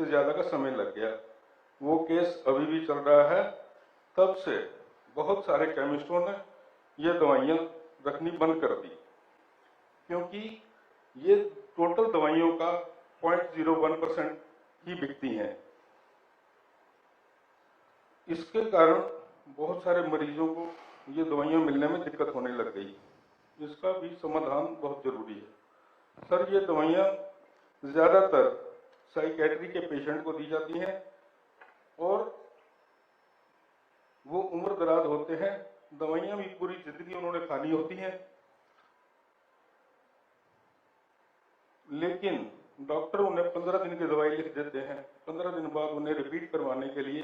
से ज़्यादा का समय लग गया। वो केस अभी भी चल रहा है। तब से बहुत सारे केमिस्टों ने ये दवाइयाँ रखनी बंद कर दी, क्योंकि ये टोटल दवाइयों का 0.01% ही बिकती हैं। इसके कारण बहुत सारे मरीजों को ये दवाइयाँ मिलने में दिक्कत होने लग गई। इसका भी समाधान बहुत जरूरी है। सर, ये दवाइयाँ ज़्यादातर साइकेट्री के पेशेंट को दी जाती हैं और वो उम्र दराज होते हैं। दवाइयाँ भी पूरी जिंदगी उन्होंने खानी होती हैं, लेकिन डॉक्टर उन्हें 15 दिन की दवाई लिख देते हैं। 15 दिन बाद उन्हें रिपीट करवाने के लिए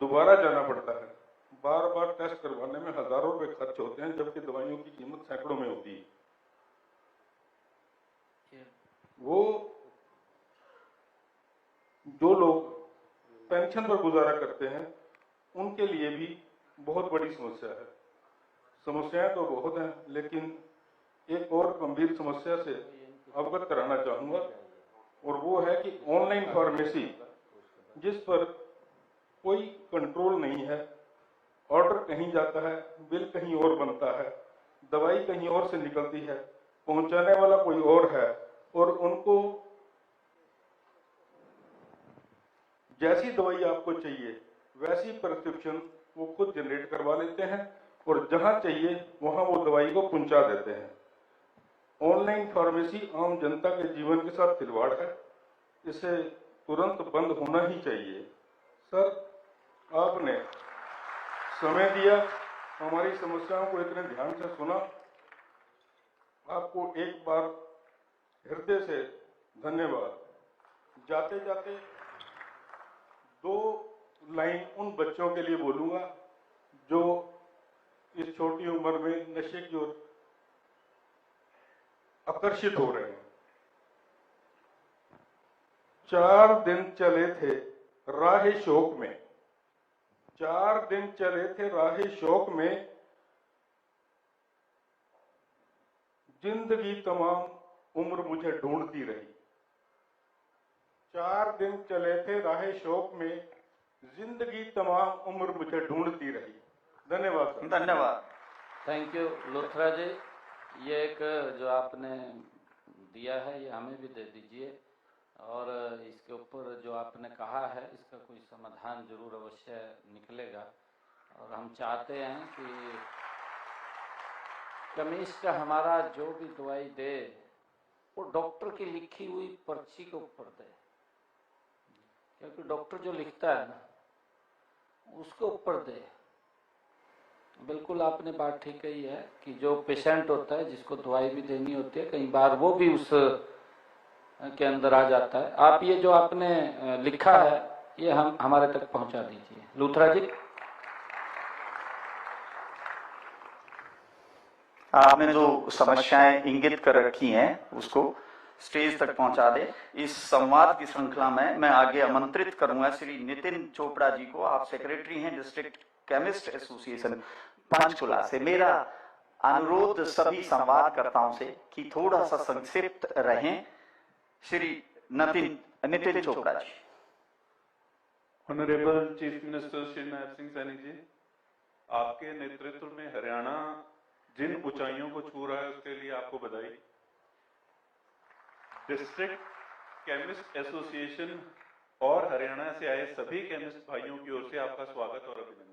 दोबारा जाना पड़ता है। बार बार टेस्ट करवाने में हजारों रुपए खर्च होते हैं, जबकि दवाइयों की कीमत सैकड़ों में होती है। वो जो लोग पेंशन पर गुजारा करते हैं उनके लिए भी बहुत बड़ी समस्या है। समस्याएं तो बहुत हैं, लेकिन एक और गंभीर समस्या से अवगत कराना चाहूंगा, और वो है कि ऑनलाइन फार्मेसी, जिस पर कोई कंट्रोल नहीं है। ऑर्डर कहीं जाता है, बिल कहीं और बनता है, दवाई कहीं और से निकलती है, पहुंचाने वाला कोई और है, और उनको जैसी दवाई आपको चाहिए वैसी प्रिस्क्रिप्शन वो खुद जनरेट करवा लेते हैं और जहां चाहिए वहां वो दवाई को पहुंचा देते हैं। ऑनलाइन फार्मेसी आम जनता के जीवन के साथ खिलवाड़ है। इसे तुरंत बंद होना ही चाहिए। सर, आपने समय दिया, हमारी समस्याओं को इतने ध्यान से सुना, आपको एक बार हृदय से धन्यवाद। जाते जाते 2 लाइन उन बच्चों के लिए बोलूंगा जो इस छोटी उम्र में नशे की ओर आकर्षित हो रहे हैं। 4 दिन चले थे राहे शौक में, 4 दिन चले थे राहे शौक में, जिंदगी तमाम उम्र मुझे ढूंढती रही। 4 दिन चले थे राहे शौक में, जिंदगी तमाम उम्र मुझे ढूंढती रही। धन्यवाद। धन्यवाद। थैंक यू लुथरा जी। ये एक जो आपने दिया है ये हमें भी दे दीजिए, और इसके ऊपर जो आपने कहा है इसका कोई समाधान जरूर अवश्य निकलेगा। और हम चाहते हैं कि केमिस्ट हमारा जो भी दवाई दे वो डॉक्टर की लिखी हुई पर्ची के ऊपर दे, क्योंकि डॉक्टर जो लिखता है ना उसके ऊपर दे। बिल्कुल आपने बात ठीक कही है कि जो पेशेंट होता है जिसको दवाई भी देनी होती है, कई बार वो भी उस के अंदर आ जाता है। आप ये जो आपने लिखा है ये हम हमारे तक पहुंचा दीजिए। लूथरा जी, आपने जो समस्याएं इंगित कर रखी हैं उसको स्टेज तक पहुंचा दे। इस संवाद की श्रृंखला में मैं आगे आमंत्रित करूंगा श्री नितिन चोपड़ा जी को। आप सेक्रेटरी हैं डिस्ट्रिक्ट केमिस्ट एसोसिएशन पंचकुला से। मेरा अनुरोध सभी संवादकर्ताओं से कि थोड़ा सा संक्षिप्त रहें। Shri Nitin Chopra ji. Honourable chief minister Shri Nayab Singh Saini ji, आपके नेतृत्व में हरियाणा जिन ऊंचाइयों को छू रहा है उसके लिए आपको बधाई। डिस्ट्रिक्ट केमिस्ट एसोसिएशन और हरियाणा से आए सभी केमिस्ट भाइयों की ओर से आपका स्वागत और अभिनंदन।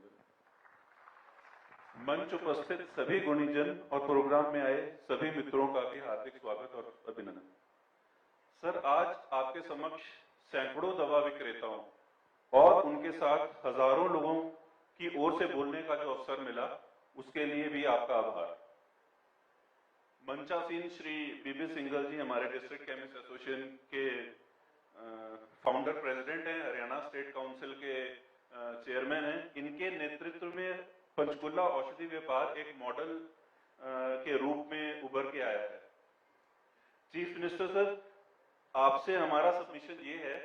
मंच उपस्थित सभी गुणीजन और प्रोग्राम में आए सभी मित्रों का भी हार्दिक स्वागत और अभिनंदन। सर, आज आपके समक्ष सैकड़ों दवा विक्रेताओं और उनके साथ हजारों लोगों की ओर से बोलने का जो अवसर मिला उसके लिए भी आपका आभार। मंचासीन श्री बीबी सिंघल जी हमारे डिस्ट्रिक्ट केमिस्ट एसोसिएशन के फाउंडर प्रेसिडेंट हैं, हरियाणा स्टेट काउंसिल के चेयरमैन हैं। इनके नेतृत्व में पंचकुला औषधि व्यापार एक मॉडल के रूप में उभर के आया है। चीफ मिनिस्टर सर, आपसे हमारा सबमिशन ये है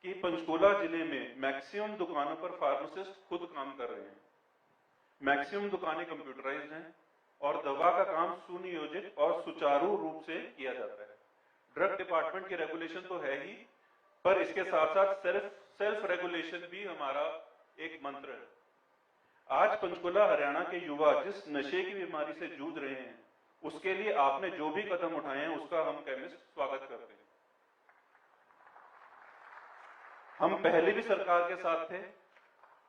कि पंचकुला जिले में मैक्सिमम दुकानों पर फार्मासिस्ट खुद काम कर रहे हैं। मैक्सिमम दुकानें कंप्यूटराइज्ड हैं और दवा का काम सुनियोजित और सुचारू रूप से किया जाता है। ड्रग डिपार्टमेंट की रेगुलेशन तो है ही, पर इसके साथ साथ सेल्फ रेगुलेशन भी हमारा एक मंत्र है। आज पंचकुला हरियाणा के युवा जिस नशे की बीमारी से जूझ रहे हैं, उसके लिए आपने जो भी कदम उठाए हैं उसका हम केमिस्ट स्वागत करते हैं। हम पहले भी सरकार के साथ थे,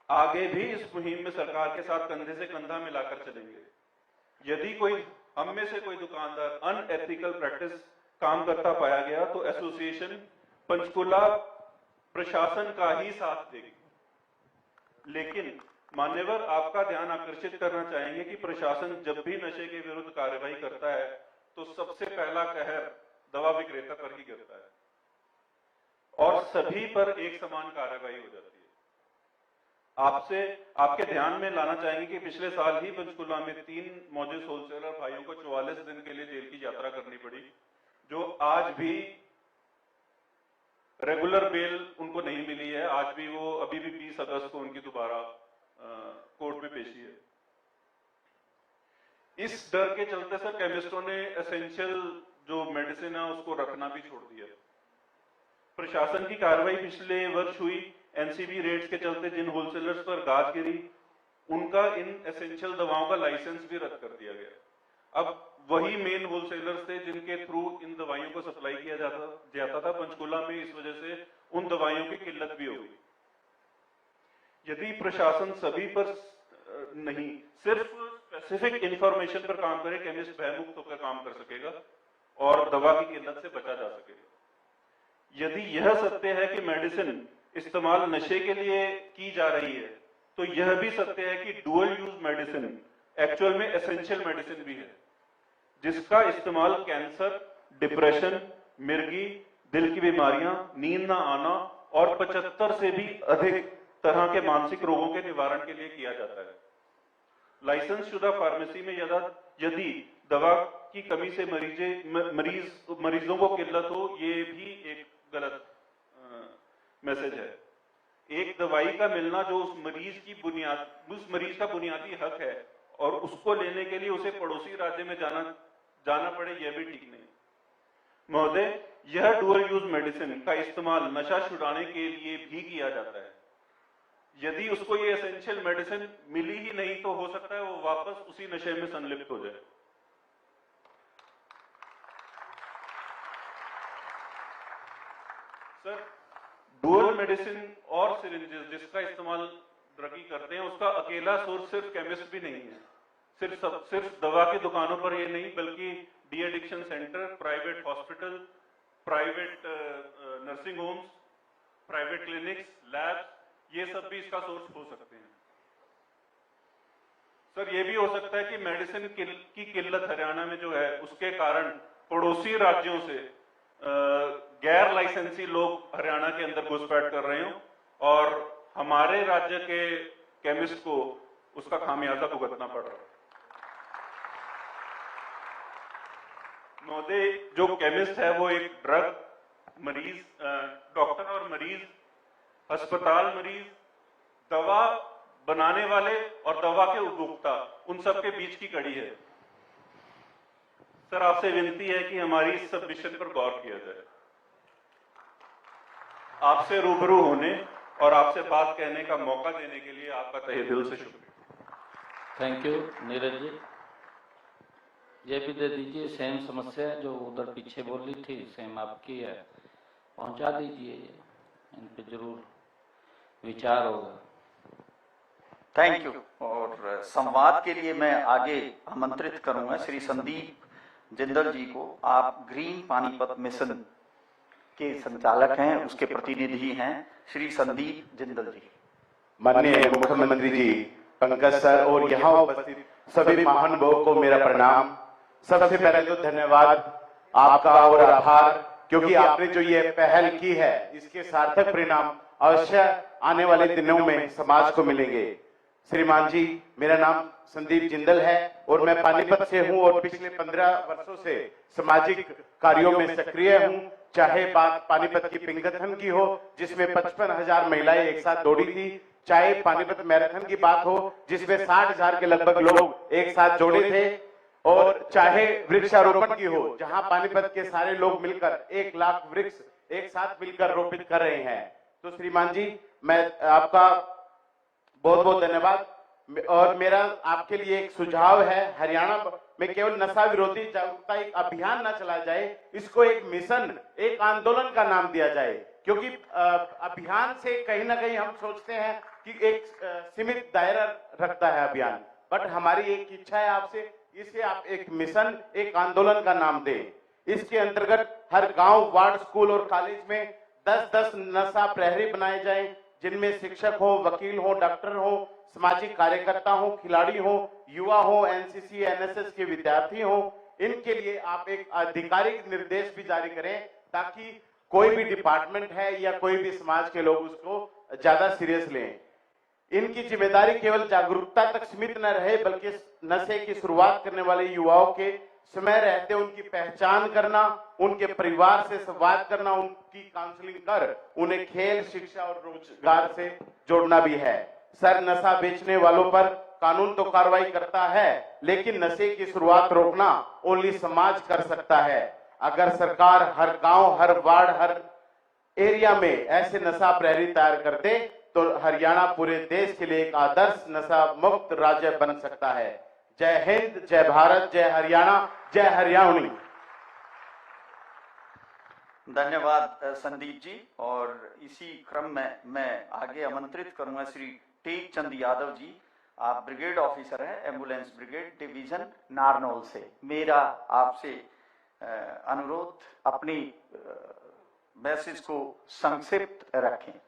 आगे भी इस मुहिम में सरकार के साथ कंधे से कंधा मिलाकर चलेंगे। यदि कोई हम में से कोई दुकानदार अनएथिकल प्रैक्टिस काम करता पाया गया तो एसोसिएशन पंचकुला प्रशासन का ही साथ देगी। लेकिन मान्यवर, आपका ध्यान आकर्षित करना चाहेंगे कि प्रशासन जब भी नशे के विरुद्ध कार्रवाई करता है तो सबसे पहला कहर दवा विक्रेता पर ही गिरता है और सभी पर एक समान कार्रवाई हो जाती है। आपसे आपके ध्यान में लाना चाहेंगे कि पिछले साल ही पंचकुला में 3 मौजूद होलसेलर भाइयों को 44 दिन के लिए जेल की यात्रा करनी पड़ी, जो आज भी रेगुलर बेल उनको नहीं मिली है। आज भी वो अभी भी 20 अगस्त को उनकी दोबारा कोर्ट में पेशी है। इस डर के चलते सर केमिस्टों ने एसेंशियल जो मेडिसिन है उसको रखना भी छोड़ दिया। प्रशासन की कार्रवाई पिछले वर्ष हुई, एनसीबी रेड्स के चलते जिन होलसेलर्स पर गाज गिरी, उनका इन एसेंशियल दवाओं का लाइसेंस भी रद्द कर दिया गया। अब वही मेन होलसेलर्स थे जिनके थ्रू इन दवाइयों को सप्लाई किया जाता था पंचकुला में, इस वजह से उन दवाइयों की किल्लत भी हो गई। यदि प्रशासन सभी पर नहीं, सिर्फ स्पेसिफिक इंफॉर्मेशन पर काम करे, केमिस्ट भयमुक्त होकर काम कर सकेगा और दवा की किल्लत से बचा जा सकेगा। यदि यह सत्य है कि मेडिसिन इस्तेमाल नशे के लिए की जा रही है, तो यह भी सत्य है कि डुअल यूज मेडिसिन एक्चुअल में एसेंशियल मेडिसिन भी है, जिसका इस्तेमाल कैंसर, डिप्रेशन, मिर्गी, दिल की बीमारियां, नींद ना आना और 75 से भी अधिक तरह के मानसिक रोगों के निवारण के लिए किया जाता है। लाइसेंस शुदा फार्मेसी में यदि दवा की कमी से मरीजों को किल्लत हो, ये भी एक गलत मैसेज है। एक दवाई का मिलना जो उस मरीज का बुनियादी हक है और उसको लेने के लिए उसे पड़ोसी राज्य में जाना पड़े, यह भी ठीक नहीं। महोदय, यह डुअल यूज मेडिसिन का इस्तेमाल नशा छुड़ाने के लिए भी किया जाता है। यदि उसको ये एसेंशियल मेडिसिन मिली ही नहीं तो हो सकता है वो वापस उसी नशे में संलिप्त हो जाए। सर, डुअल मेडिसिन और सिरिंजेस जिसका इस्तेमाल ड्रगी करते हैं, उसका अकेला सोर्स सिर्फ केमिस्ट भी नहीं है। सिर्फ दवा की दुकानों पर ये नहीं, बल्कि de addiction centre, private hospital, private nursing homes, private clinics, labs, ये सब भी इसका सोर्स हो सकते हैं। सर, ये भी हो सकता है कि मेडिसिन की किल्लत हरियाणा में जो है उसके कारण पड़ोसी राज्यों से गैर लाइसेंसी लोग हरियाणा के अंदर घुसपैठ कर रहे हो और हमारे राज्य के केमिस्ट को उसका खामियाजा भुगतना पड़ रहा है। महोदय, जो केमिस्ट है वो एक ड्रग मरीज, डॉक्टर और मरीज, अस्पताल मरीज, दवा बनाने वाले और दवा के उपभोक्ता, उन सब के बीच की कड़ी है। सर, आपसे विनती है कि हमारी इस सब विषय पर गौर किया जाए। आपसे रूबरू होने और आपसे बात कहने का मौका देने के लिए आपका तहे दिल से शुक्रिया। Thank you Neeraj ji. ये भी दे दीजिए, सेम समस्या जो उधर पीछे बोल रही थी, सेम आपकी है, पहुंचा दीजिए, इन पे जरूर विचार होगा। Thank you. और संवाद के लिए मैं आगे आमंत्रित करूंगा श्री संदीप जिंदल जी को। आप ग्रीन पानीपत मिशन के संचालक हैं, उसके प्रतिनिधि हैं श्री संदीप जिंदल जी। माननीय मुख्यमंत्री जी, पंकज सर और यहाँ उपस्थित सभी महानुभावों को मेरा प्रणाम। सबसे पहले तो धन्यवाद आपका और आभार, क्योंकि आपने जो ये पहल की है इसके सार्थक परिणाम अवश्य आने वाले दिनों में समाज को मिलेंगे। श्रीमान जी, मेरा नाम संदीप जिंदल है और मैं पानीपत से हूं और पिछले 15 वर्षों से सामाजिक कार्यों में सक्रिय हूं। चाहे बात पानीपत की पिंगथन की हो जिसमें 55,000 महिलाएं एक साथ दौड़ी थी, चाहे पानीपत मैराथन की बात हो जिसमें 60,000 के लगभग लोग एक साथ जोड़े थे, और चाहे वृक्षारोपण की हो जहां पानीपत के सारे लोग मिलकर 1 लाख वृक्ष एक साथ मिलकर रोपित कर रहे हैं। तो श्रीमान जी, मैं आपका बहुत बहुत धन्यवाद। और मेरा आपके लिए एक सुझाव है, हरियाणा में केवल नशा विरोधी जागरूकता एक अभियान ना चलाया जाए, इसको एक मिशन, एक आंदोलन का नाम दिया जाए। क्योंकि अभियान से कहीं ना कहीं हम सोचते हैं कि एक सीमित दायरा रखता है अभियान, बट हमारी एक इच्छा है आपसे, इसे आप एक मिशन, एक आंदोलन का नाम दें। इसके अंतर्गत हर गांव, वार्ड, स्कूल और कॉलेज में 10-10 नशा प्रहरी बनाए जाएं, जिनमें शिक्षक हो, वकील हो, डॉक्टर हो, सामाजिक कार्यकर्ता हो, खिलाड़ी हो, युवा हो, एनसीसी, एनएसएस के विद्यार्थी हो। इनके लिए आप एक आधिकारिक निर्देश भी जारी करें, ताकि कोई भी डिपार्टमेंट है या कोई भी समाज के लोग उसको ज्यादा सीरियस लें। इनकी जिम्मेदारी केवल जागरूकता तक सीमित न रहे, बल्कि नशे की शुरुआत करने वाले युवाओं के समय रहते उनकी पहचान करना, उनके परिवार से संवाद करना, उनकी काउंसलिंग कर उन्हें खेल, शिक्षा और रोजगार से जोड़ना भी है। सर, नशा बेचने वालों पर कानून तो कार्रवाई करता है, लेकिन नशे की शुरुआत रोकना ओनली समाज कर सकता है। अगर सरकार हर गांव, हर वार्ड, हर एरिया में ऐसे नशा प्रहरी तैयार कर दे, तो हरियाणा पूरे देश के लिए एक आदर्श नशा मुक्त राज्य बन सकता है। जय हिंद, जय भारत, जय हरियाणा, जय हरियाणी। धन्यवाद संदीप जी। और इसी क्रम में मैं आगे आमंत्रित करूंगा श्री टेक चंद यादव जी। आप ब्रिगेड ऑफिसर हैं, एम्बुलेंस ब्रिगेड डिवीजन नारनौल से। मेरा आपसे अनुरोध, अपनी मैसेज को संक्षिप्त रखें।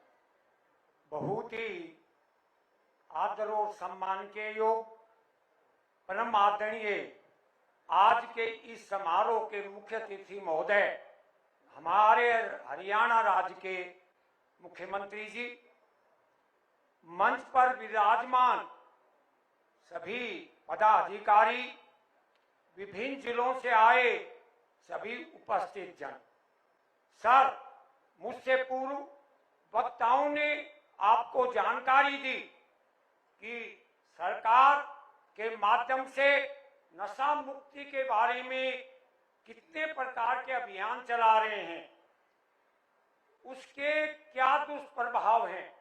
बहुत ही आदर और सम्मान के योग परम आदरणीय आज के इस समारोह के मुख्य अतिथि महोदय, हमारे हरियाणा राज्य के मुख्यमंत्री जी, मंच पर विराजमान सभी पदाधिकारी, विभिन्न जिलों से आए सभी उपस्थित जन। सर, मुझसे पूर्व वक्ताओं ने आपको जानकारी दी कि सरकार के माध्यम से नशा मुक्ति के बारे में कितने प्रकार के अभियान चला रहे हैं, उसके क्या दुष्प्रभाव हैं।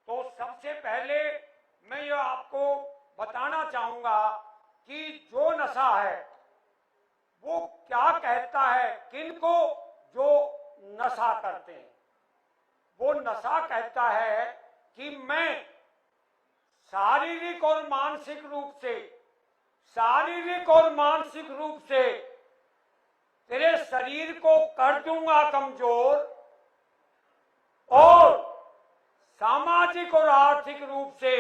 तो सबसे पहले मैं ये आपको बताना चाहूंगा कि जो नशा है वो क्या कहता है, किनको जो नशा करते हैं। वो नशा कहता है कि मैं शारीरिक और मानसिक रूप से तेरे शरीर को कर दूंगा कमजोर, और सामाजिक और आर्थिक रूप से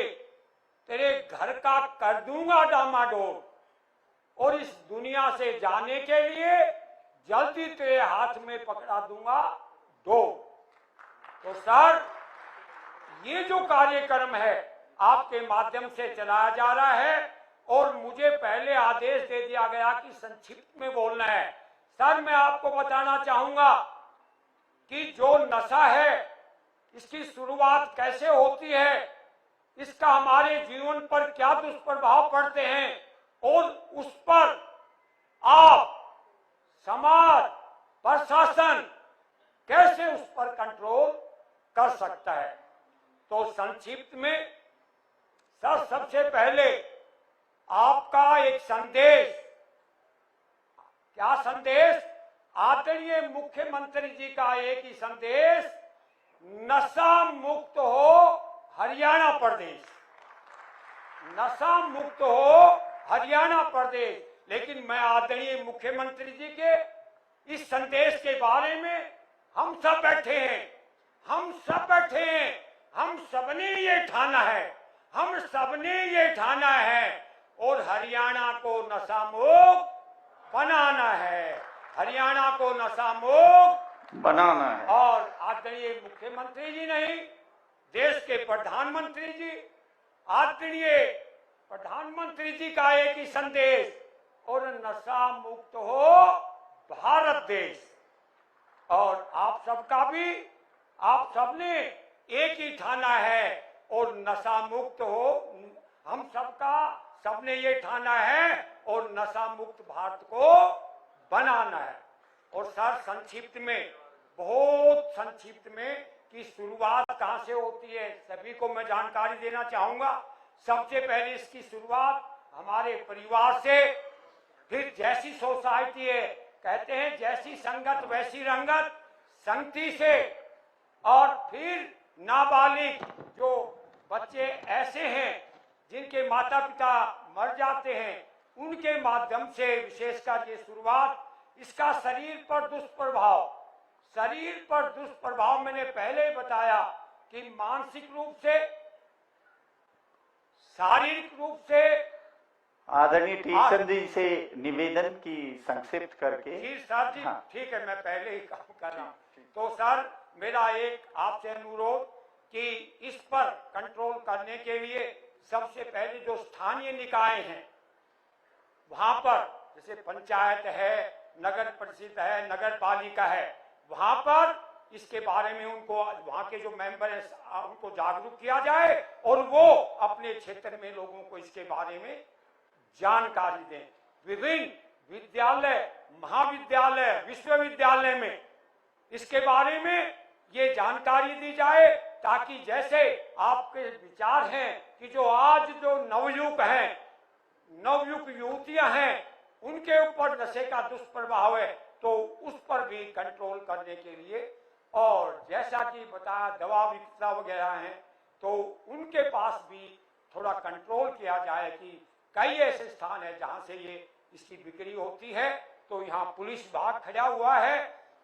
तेरे घर का कर दूंगा डामाडोल, और इस दुनिया से जाने के लिए जल्दी तेरे हाथ में पकड़ा दूंगा दो। तो सर, ये जो कार्यक्रम है आपके माध्यम से चलाया जा रहा है, और मुझे पहले आदेश दे दिया गया कि संक्षिप्त में बोलना है। सर, मैं आपको बताना चाहूंगा कि जो नशा है इसकी शुरुआत कैसे होती है, इसका हमारे जीवन पर क्या दुष्प्रभाव पड़ते हैं, और उस पर आप, समाज, प्रशासन कैसे उस पर कंट्रोल कर सकता है। तो संक्षिप्त में सर, सबसे पहले आपका एक संदेश, क्या संदेश? आदरणीय मुख्यमंत्री जी का एक ही संदेश, नशा मुक्त हो हरियाणा प्रदेश, नशा मुक्त हो हरियाणा प्रदेश। लेकिन मैं आदरणीय मुख्यमंत्री जी के इस संदेश के बारे में हम सब बैठे हैं, हम सबने ये ठाना है, और हरियाणा को नशा मुक्त बनाना है, हरियाणा को नशा मुक्त बनाना है। और आदरणीय मुख्यमंत्री जी नहीं, देश के प्रधानमंत्री जी, आदरणीय प्रधानमंत्री जी का एक ही संदेश, और नशा मुक्त हो भारत देश। और आप सबका भी, आप सबने एक ही ठाना है, और नशा मुक्त हो, हम सबने ये ठाना है, और नशा मुक्त भारत को बनाना है। और सर, संक्षिप्त में बहुत संक्षिप्त में कि शुरुआत कहां से होती है सभी को मैं जानकारी देना चाहूंगा। सबसे पहले इसकी शुरुआत हमारे परिवार से, फिर जैसी सोसाइटी है, कहते हैं जैसी संगत वैसी रंगत, संगति से, और फिर नाबालिग जो बच्चे ऐसे हैं जिनके माता पिता मर जाते हैं, उनके माध्यम से विशेषकर ये शुरुआत। इसका शरीर पर दुष्प्रभाव मैंने पहले ही बताया कि मानसिक रूप से, शारीरिक रूप से। आदरणीय टीचर जी से निवेदन की संक्षिप्त करके। जी सर जी, हाँ। ठीक है, मैं पहले ही काम कर रहा हूँ। तो सर मेरा एक आपसे अनुरोध कि इस पर कंट्रोल करने के लिए सबसे पहले जो स्थानीय निकाय हैं वहां पर, जैसे पंचायत है, नगर परिषद है, नगर पालिका है, वहां पर इसके बारे में उनको, वहां के जो मेंबर हैं उनको जागरूक किया जाए और वो अपने क्षेत्र में लोगों को इसके बारे में जानकारी दें। विभिन्न विद्यालय, महाविद्यालय, विश्वविद्यालय में इसके बारे में ये जानकारी दी जाए, ताकि जैसे आपके विचार हैं कि जो आज जो नवयुवक हैं, नवयुवक युवतियां हैं, उनके ऊपर नशे का दुष्प्रभाव है, तो उस पर भी कंट्रोल करने के लिए, और जैसा कि बताया दवा विक्रेता वगैरह हैं, तो उनके पास भी थोड़ा कंट्रोल किया जाए कि कई ऐसे स्थान है जहां से ये इसकी बिक्री होती है, तो यहाँ पुलिस विभाग खड़ा हुआ है,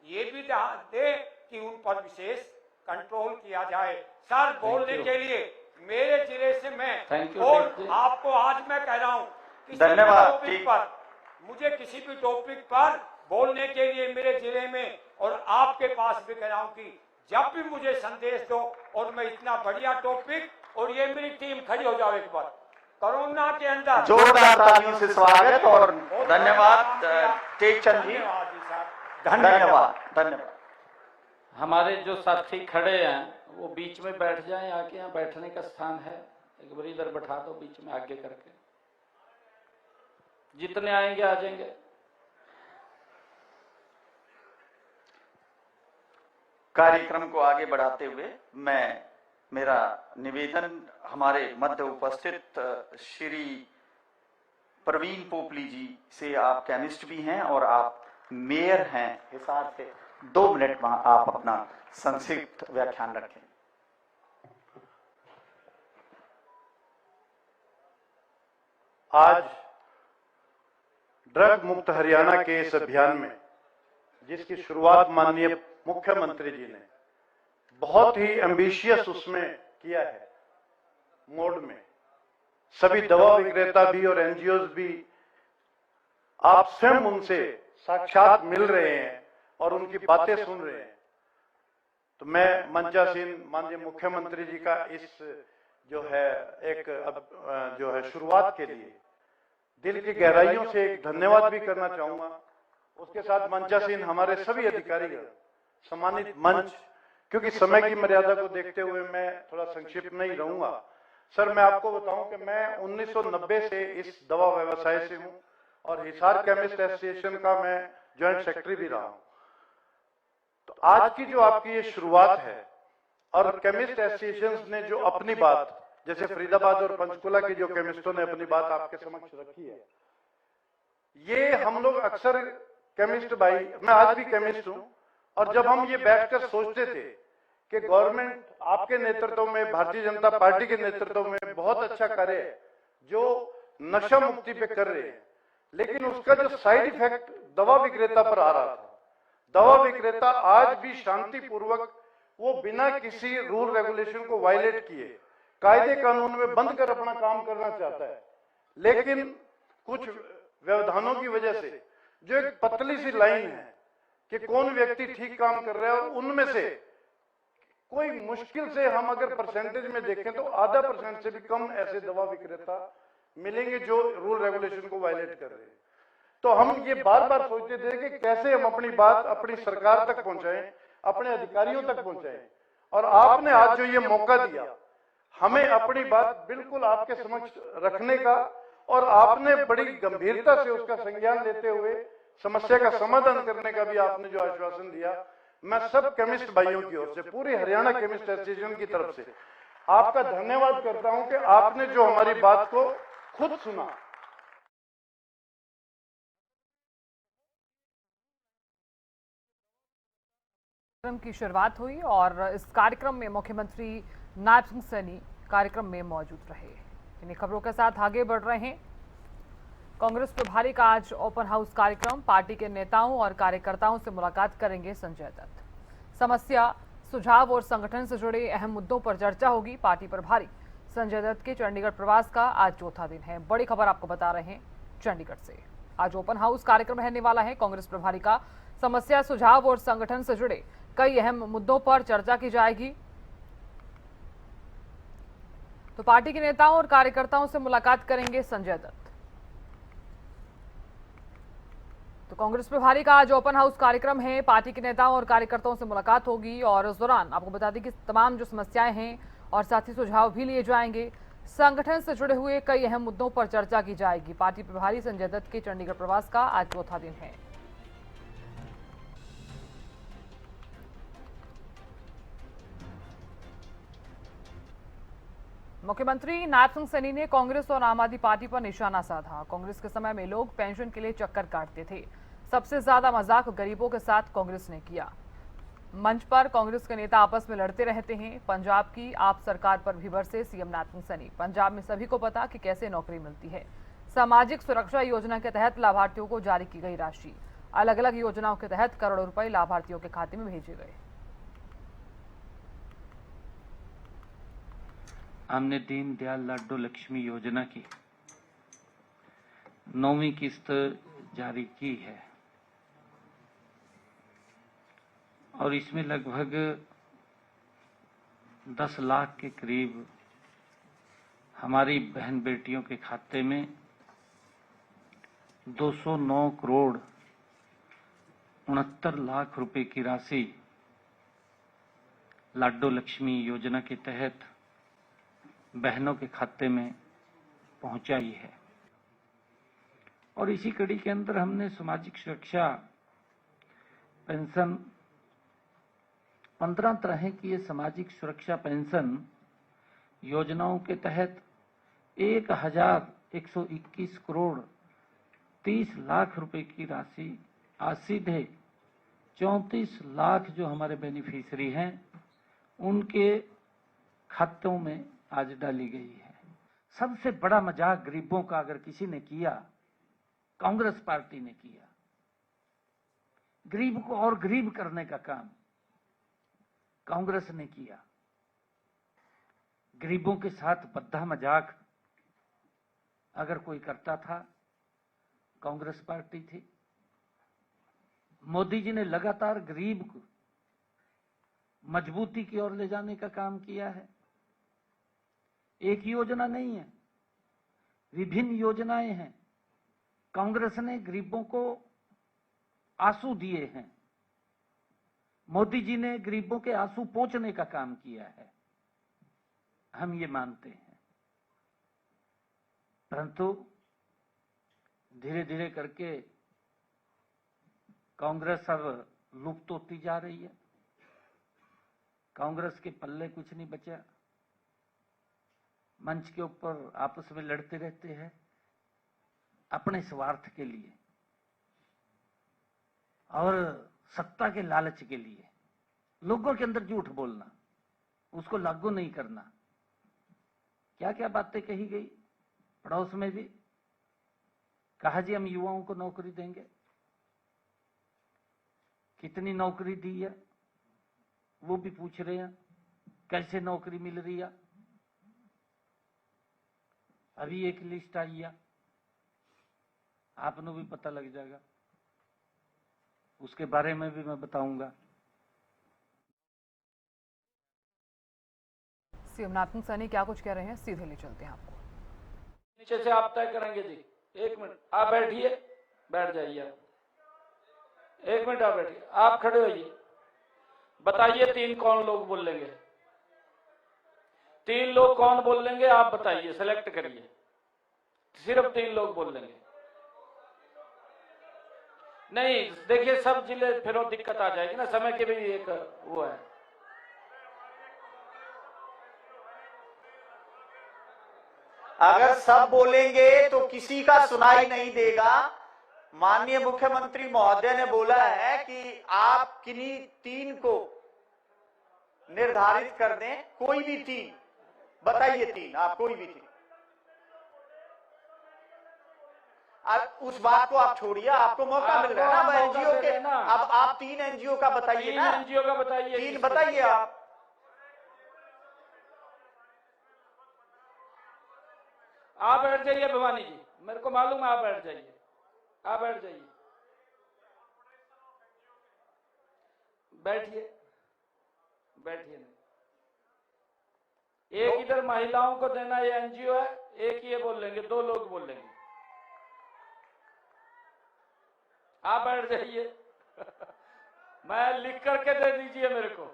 ये भी ध्यान दे कि उन पर विशेष कंट्रोल किया जाए। सर बोलने के लिए मेरे जिले से मैं, और आपको आज मैं कह रहा हूँ धन्यवाद। मुझे किसी भी टॉपिक पर बोलने के लिए मेरे जिले में और आपके पास भी कह रहा हूँ कि जब भी मुझे संदेश दो, और मैं इतना बढ़िया टॉपिक, और ये मेरी टीम खड़ी हो जाओ एक बार कोरोना के अंदर। जोरदार तालियों से स्वागत और धन्यवाद टेकचंद जी, धन्यवाद। हमारे जो साथी खड़े हैं वो बीच में बैठ जाएं, आके यहाँ बैठने का स्थान है, एक बार इधर बैठा दो बीच में आगे करके, जितने आएंगे आ जाएंगे। कार्यक्रम को आगे बढ़ाते हुए मेरा निवेदन हमारे मध्य उपस्थित श्री प्रवीण पोपली जी से, आप केमिस्ट भी हैं और आप मेयर हैं हिसार से, 2 मिनट में आप अपना संक्षिप्त व्याख्यान रखें। आज ड्रग मुक्त हरियाणा के इस अभियान में, जिसकी शुरुआत माननीय मुख्यमंत्री जी ने बहुत ही एम्बिशियस उसमें किया है, मोड में सभी दवा विक्रेता भी और एनजीओज भी आप स्वयं उनसे साक्षात मिल रहे हैं और उनकी बातें सुन रहे हैं। तो मैं मंचासीन माननीय मुख्यमंत्री जी का इस जो है एक जो है शुरुआत के लिए दिल की गहराइयों से एक धन्यवाद भी करना चाहूंगा। उसके साथ मंचासीन हमारे सभी अधिकारीगण, सम्मानित मंच, क्योंकि समय की मर्यादा को देखते हुए मैं थोड़ा संक्षिप्त नहीं रहूंगा। सर मैं आपको बताऊं कि मैं 1990 से इस दवा व्यवसाय से हूं और हिसार केमिस्ट एसोसिएशन का मैं ज्वाइंट सेक्रेटरी भी रहा हूं। तो आज की जो आपकी ये शुरुआत है और केमिस्ट एसोसिएशन ने जो अपनी बात, जैसे फरीदाबाद और पंचकुला के जो केमिस्टों ने अपनी बात आपके समक्ष रखी है, ये हम लोग अक्सर केमिस्ट भाई, मैं आज भी केमिस्ट हूं, और जब हम ये बैठकर सोचते थे कि गवर्नमेंट आपके नेतृत्व में, भारतीय जनता पार्टी के नेतृत्व में बहुत अच्छा कार्य है जो नशा मुक्ति पे कर रहे हैं, लेकिन उसका जो साइड इफेक्ट दवा विक्रेता पर आ रहा था, दवा विक्रेता आज भी शांतिपूर्वक वो बिना किसी रूल रेगुलेशन को वायलेट किए, कायदे कानून में बंद कर अपना काम करना चाहता है, लेकिन कुछ व्यवधानों की वजह से जो एक पतली सी लाइन है कि कौन व्यक्ति ठीक काम कर रहा है, और उनमें से कोई मुश्किल से हम अगर परसेंटेज में देखें तो आधा % से भी कम ऐसे दवा विक्रेता मिलेंगे जो रूल रेगुलेशन को वायलेट कर रहे हैं। तो हम ये बार बार सोचते थे कि कैसे हम अपनी बात अपनी सरकार तक पहुंचाएं, अपने अधिकारियों तक पहुंचाएं, और आपने आज जो ये मौका दिया हमें अपनी बात बिल्कुल आपके समक्ष रखने का, और आपने बड़ी गंभीरता से उसका संज्ञान लेते हुए समस्या का समाधान करने का भी आपने जो आश्वासन दिया, मैं सब केमिस्ट भाइयों की ओर से, पूरी हरियाणा केमिस्ट एसोसिएशन की तरफ से आपका धन्यवाद करता हूं कि आपने जो हमारी बात को खुद सुना। कार्यक्रम की शुरुआत हुई और इस कार्यक्रम में मुख्यमंत्री नायब सिंह सैनी कार्यक्रम में मौजूद रहे। इन्हीं खबरों के साथ आगे बढ़ रहे हैं। कांग्रेस प्रभारी का आज ओपन हाउस कार्यक्रम, पार्टी के नेताओं और कार्यकर्ताओं से मुलाकात करेंगे संजय दत्त। समस्या, सुझाव और संगठन से जुड़े अहम मुद्दों पर चर्चा होगी। पार्टी प्रभारी संजय दत्त के चंडीगढ़ प्रवास का आज चौथा दिन है। बड़ी खबर आपको बता रहे हैं चंडीगढ़ से। आज ओपन हाउस कार्यक्रम रहने वाला है कांग्रेस प्रभारी का। समस्या, सुझाव और संगठन से जुड़े कई अहम मुद्दों पर चर्चा की जाएगी। तो पार्टी के नेताओं और कार्यकर्ताओं से मुलाकात करेंगे संजय दत्त। तो कांग्रेस प्रभारी का आज ओपन हाउस कार्यक्रम है, पार्टी के नेताओं और कार्यकर्ताओं से मुलाकात होगी और उस दौरान आपको बता दें कि तमाम जो समस्याएं हैं और साथ ही सुझाव भी लिए जाएंगे। संगठन से जुड़े हुए कई अहम मुद्दों पर चर्चा की जाएगी। पार्टी प्रभारी संजय दत्त के चंडीगढ़ प्रवास का आज चौथा दिन है। मुख्यमंत्री नायब सिंह सैनी ने कांग्रेस और आम आदमी पार्टी पर निशाना साधा। कांग्रेस के समय में लोग पेंशन के लिए चक्कर काटते थे, सबसे ज्यादा मजाक गरीबों के साथ कांग्रेस ने किया। मंच पर कांग्रेस के नेता आपस में लड़ते रहते हैं। पंजाब की आप सरकार पर भी बरसे सीएम नायब सिंह सैनी। पंजाब में सभी को पता कि कैसे नौकरी मिलती है। सामाजिक सुरक्षा योजना के तहत लाभार्थियों को जारी की गई राशि, अलग अलग योजनाओं के तहत करोड़ों रुपए लाभार्थियों के खाते में भेजे गए। हमने दीनदयाल लाडो लक्ष्मी योजना की 9वीं किस्त जारी की है और इसमें लगभग 10 लाख के करीब हमारी बहन बेटियों के खाते में 209 करोड़ 69 लाख रुपए की राशि लाडो लक्ष्मी योजना के तहत बहनों के खाते में पहुंचाई है। और इसी कड़ी के अंदर हमने सामाजिक सुरक्षा पेंशन 15 तरह की ये सामाजिक सुरक्षा पेंशन योजनाओं के तहत 1121 करोड़ 30 लाख रुपए की राशि आज सीधे 34 लाख जो हमारे बेनिफिशियरी हैं उनके खातों में आज डाली गई है। सबसे बड़ा मजाक गरीबों का अगर किसी ने किया, कांग्रेस पार्टी ने किया। गरीब को और गरीब करने का काम कांग्रेस ने किया। गरीबों के साथ बद्दा मजाक अगर कोई करता था, कांग्रेस पार्टी थी। मोदी जी ने लगातार गरीब को मजबूती की ओर ले जाने का काम किया है। एक योजना नहीं है, विभिन्न योजनाएं हैं। कांग्रेस ने गरीबों को आंसू दिए हैं। मोदी जी ने गरीबों के आंसू पोंछने का काम किया है, हम ये मानते हैं। परंतु धीरे धीरे करके कांग्रेस अब लुप्त होती जा रही है। कांग्रेस के पल्ले कुछ नहीं बचा। मंच के ऊपर आपस में लड़ते रहते हैं अपने स्वार्थ के लिए और सत्ता के लालच के लिए। लोगों के अंदर झूठ बोलना, उसको लागू नहीं करना। क्या क्या बातें कही गई। पड़ोस में भी कहा जी हम युवाओं को नौकरी देंगे। कितनी नौकरी दी है वो भी पूछ रहे हैं, कैसे नौकरी मिल रही है। अभी एक लिस्ट आई है, आपको भी पता लग जाएगा, उसके बारे में भी मैं बताऊंगा। सीएम नायब सिंह सैनी क्या कुछ कह रहे हैं, सीधे ले चलते हैं आपको। नीचे से आप तय करेंगे जी। एक मिनट आप बैठिए, बैठ जाइए आप। एक मिनट आप बैठिए, आप खड़े होइए। बताइए 3 कौन लोग बोल लेंगे। 3 लोग कौन बोल लेंगे आप बताइए, सेलेक्ट करिए। सिर्फ 3 लोग बोल लेंगे। नहीं देखिए, सब जिले फिर वो दिक्कत आ जाएगी ना, समय के भी एक वो है। अगर सब बोलेंगे तो किसी का सुनाई नहीं देगा। माननीय मुख्यमंत्री महोदय ने बोला है कि आप किन्हीं 3 को निर्धारित कर दें, कोई भी 3 बताइए, 3 आप कोई भी 3। अब उस बात को आप छोड़िए, आपको मौका मिल रहा है ना अब एनजीओ के। अब आप 3 एनजीओ का बताइए ना, 3 एनजीओ का बताइए, 3 बताइए आप। आप बैठ जाइए भवानी जी, मेरे को मालूम है, आप बैठ जाइए, आप बैठ जाइए, बैठिए, बैठिए। एक इधर महिलाओं को देना ये एनजीओ है, एक ये बोल लेंगे, 2 लोग बोल लेंगे। आप बैठ जाइए। मैं लिख करके दे दीजिए, मेरे को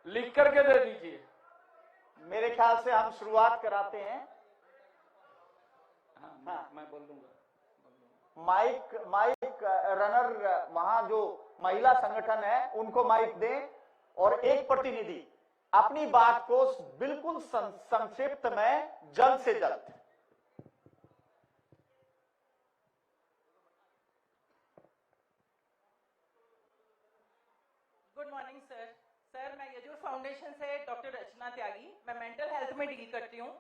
लिख करके दे दीजिए। मेरे ख्याल से हम शुरुआत कराते हैं। हाँ, मैं बोल दूंगा। माइक रनर वहां जो महिला संगठन है उनको माइक दें और एक प्रतिनिधि अपनी बात को बिल्कुल संक्षिप्त में जल्द से जल्द। Good morning sir. सर, मैं यजूर फाउंडेशन से डॉक्टर रचना त्यागी, मैं मेंटल हेल्थ में डील करती हूँ।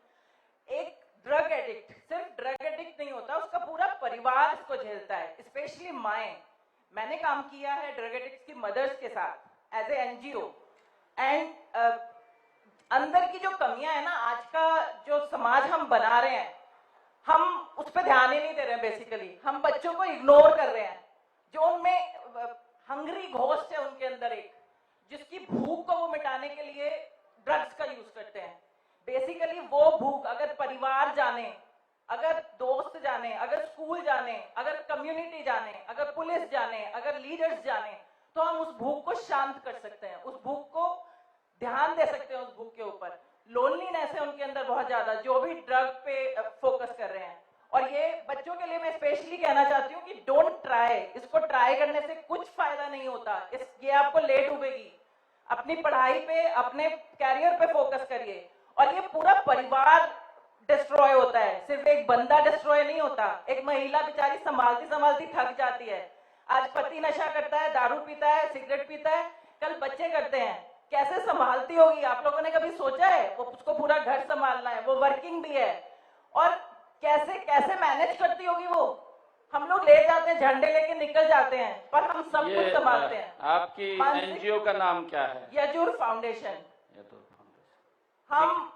एक ड्रग एडिक्ट सिर्फ ड्रग एडिक्ट नहीं होता, उसका पूरा परिवार इसको झेलता है, स्पेशली माएँ। मैंने काम किया है ड्रग एडिक्ट्स की मदर्स के साथ एज ए एनजीओ, एंड अंदर की जो कमियां है ना, आज का जो समाज हम बना रहे हैं, हम उस पर ध्यान ही नहीं दे रहे हैं। बेसिकली हम बच्चों को इग्नोर कर रहे हैं। जो उनमें हंगरी घोस्ट है उनके अंदर, एक जिसकी भूख को वो मिटाने के लिए ड्रग्स का यूज करते हैं। बेसिकली वो भूख अगर परिवार जाने, अगर दोस्त जाने, अगर स्कूल जाने, अगर कम्युनिटी जाने, अगर पुलिस जाने, अगर लीडर्स जाने, तो हम उस भूख को शांत कर सकते हैं, उस भूख को ध्यान दे सकते हैं, उस भूख के ऊपर। लोनलीनेस है उनके अंदर बहुत ज्यादा, जो भी ड्रग पे फोकस कर रहे हैं। और ये बच्चों के लिए मैं स्पेशली कहना चाहती हूँ कि डोंट ट्राई। इसको ट्राई करने से कुछ फायदा नहीं होता, ये आपको ले डूबेगी। अपनी पढ़ाई पे, अपने कैरियर पे फोकस करिए। और ये पूरा परिवार डिस्ट्रॉय होता है, सिर्फ एक बंदा डिस्ट्रॉय नहीं होता। एक महिला बेचारी संभालती संभालती थक जाती है। आज पति नशा करता है, दारू पीता है, सिगरेट पीता है, कल बच्चे करते हैं, कैसे संभालती होगी? आप लोगों ने कभी सोचा है? वो उसको पूरा घर संभालना है, वो वर्किंग भी है, और कैसे कैसे मैनेज करती होगी वो? हम लोग ले जाते हैं, झंडे लेके निकल जाते हैं, पर हम सब कुछ संभालते हैं। आपकी एनजीओ का नाम क्या है? यजूर फाउंडेशन। यजूर फाउंडेशन।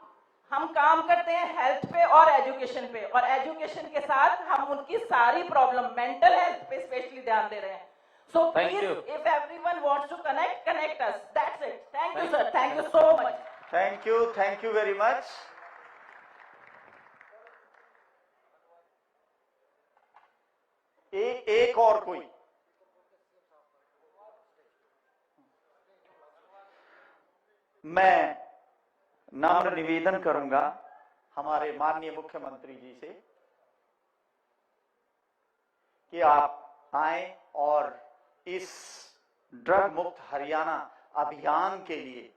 हम काम करते हैं हेल्थ पे और एजुकेशन पे, और एजुकेशन के साथ हम उनकी सारी प्रॉब्लम, मेंटल हेल्थ पे स्पेशली ध्यान दे रहे हैं। So please, if everyone wants to connect us. That's it. Thank you, sir. Thank you so much. Thank you very much. एक और कोई? मैं नम्र निवेदन करूंगा हमारे माननीय मुख्यमंत्री जी से कि आप आए और इस ड्रग मुक्त हरियाणा अभियान के लिए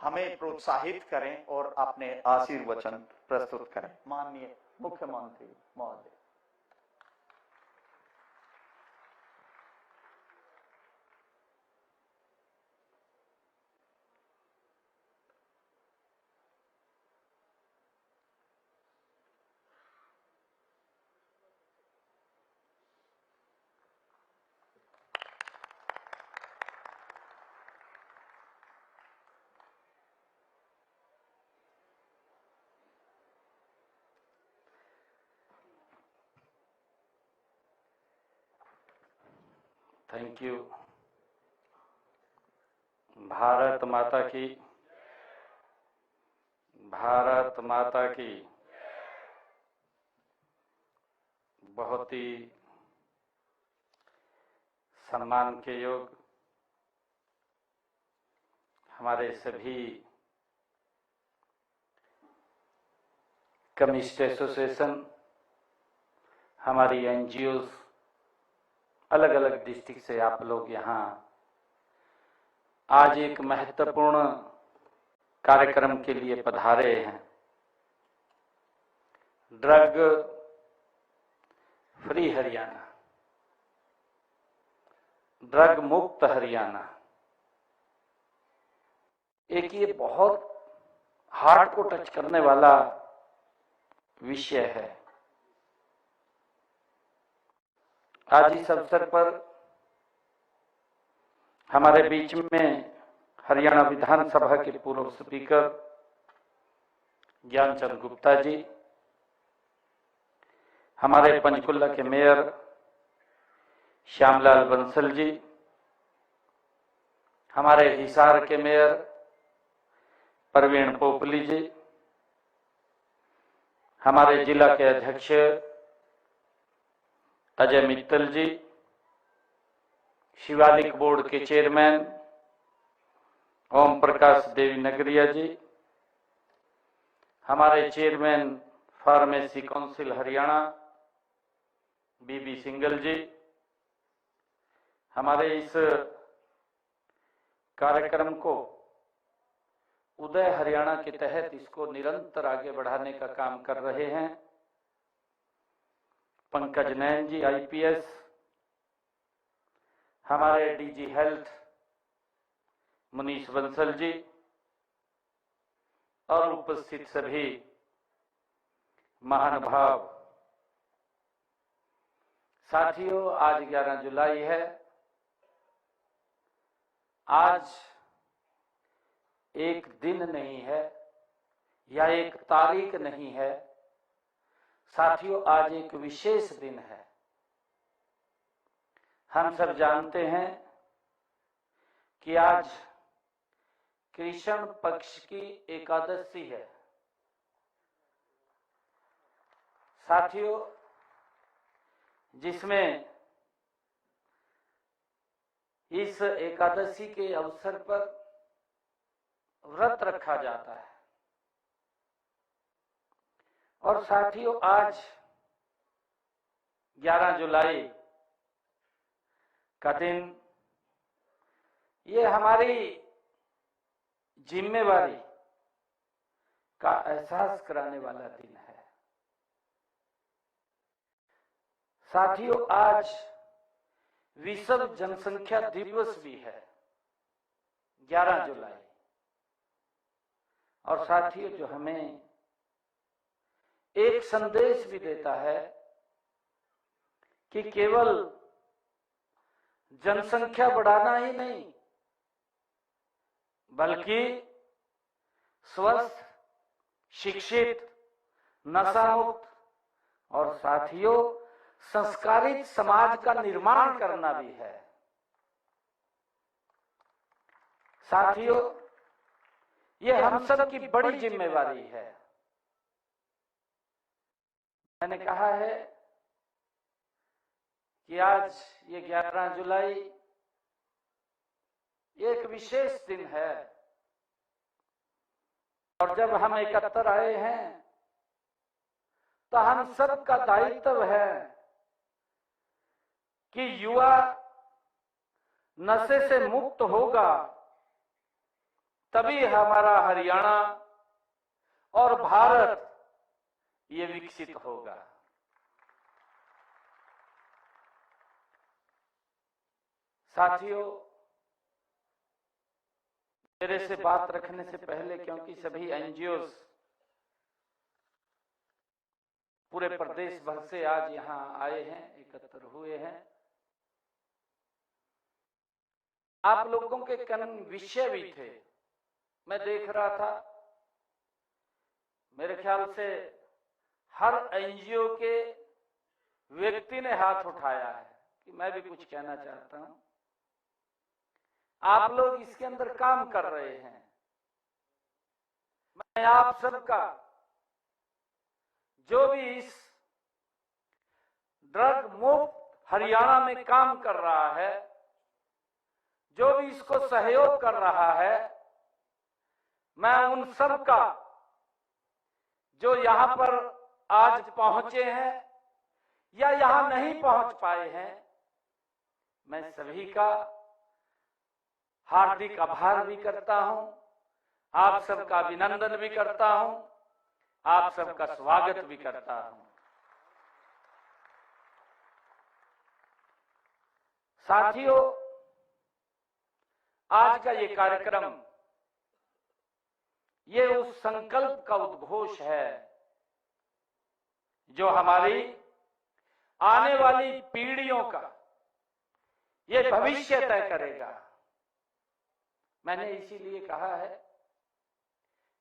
हमें प्रोत्साहित करें और अपने आशीर्वचन प्रस्तुत करें। माननीय मुख्यमंत्री महोदय। Thank you. भारत माता की, भारत माता की। बहुत ही सम्मान के योग हमारे सभी कम्युनिस्ट एसोसिएशन, हमारी एनजीओ अलग अलग डिस्ट्रिक्ट से आप लोग यहाँ आज एक महत्वपूर्ण कार्यक्रम के लिए पधारे हैं। ड्रग फ्री हरियाणा, ड्रग मुक्त हरियाणा, एक ये बहुत हार्ट को टच करने वाला विषय है। आज इस अवसर पर हमारे बीच में हरियाणा विधानसभा के पूर्व स्पीकर ज्ञानचंद गुप्ता जी, हमारे पंचकुला के मेयर श्यामलाल बंसल जी, हमारे हिसार के मेयर प्रवीण पोपली जी, हमारे जिला के अध्यक्ष अजय मित्तल जी, शिवालिक बोर्ड के चेयरमैन ओम प्रकाश देवी नगरिया जी, हमारे चेयरमैन फार्मेसी काउंसिल हरियाणा बीबी सिंगल जी, हमारे इस कार्यक्रम को उदय हरियाणा के तहत इसको निरंतर आगे बढ़ाने का काम कर रहे हैं पंकज नैन जी IPS, हमारे DG हेल्थ मुनीश बंसल जी और उपस्थित सभी महानुभाव। साथियों, आज 11 जुलाई है। आज एक दिन नहीं है या एक तारीख नहीं है साथियों, आज एक विशेष दिन है। हम सब जानते हैं कि आज कृष्ण पक्ष की एकादशी है। साथियों, जिसमें इस एकादशी के अवसर पर व्रत रखा जाता है। और साथियों, आज 11 जुलाई का दिन ये हमारी जिम्मेवारी का एहसास कराने वाला दिन है। साथियों, आज विश्व जनसंख्या दिवस भी है 11 जुलाई। और साथियों, जो हमें एक संदेश भी देता है कि केवल जनसंख्या बढ़ाना ही नहीं बल्कि स्वस्थ, शिक्षित, नशामुक्त और साथियों संस्कारित समाज का निर्माण करना भी है। साथियों, ये हम सब की बड़ी जिम्मेवारी है। मैंने कहा है कि आज ये 11 जुलाई एक विशेष दिन है। और जब हम एकत्र आए हैं तो हम सब का दायित्व है कि युवा नशे से मुक्त होगा तभी हमारा हरियाणा और भारत ये विकसित होगा। साथियों, मेरे से बात रखने से पहले, क्योंकि सभी NGOs पूरे प्रदेश भर से आज यहाँ आए हैं, एकत्र हुए हैं, आप लोगों के कन विषय भी थे। मैं देख रहा था, मेरे ख्याल से हर NGO के व्यक्ति ने हाथ उठाया है कि मैं भी कुछ कहना चाहता हूं। आप लोग इसके अंदर काम कर रहे हैं। मैं आप सबका, जो भी इस ड्रग मुक्त हरियाणा में काम कर रहा है, जो भी इसको सहयोग कर रहा है, मैं उन सब का जो यहां पर आज पहुंचे हैं या यहां नहीं पहुंच पाए हैं, मैं सभी का हार्दिक आभार भी करता हूं, आप सबका अभिनंदन भी करता हूं, आप सबका स्वागत भी करता हूं। साथियों, आज का ये कार्यक्रम ये उस संकल्प का उद्घोष है जो हमारी आने वाली पीढ़ियों का ये भविष्य तय करेगा। मैंने इसीलिए कहा है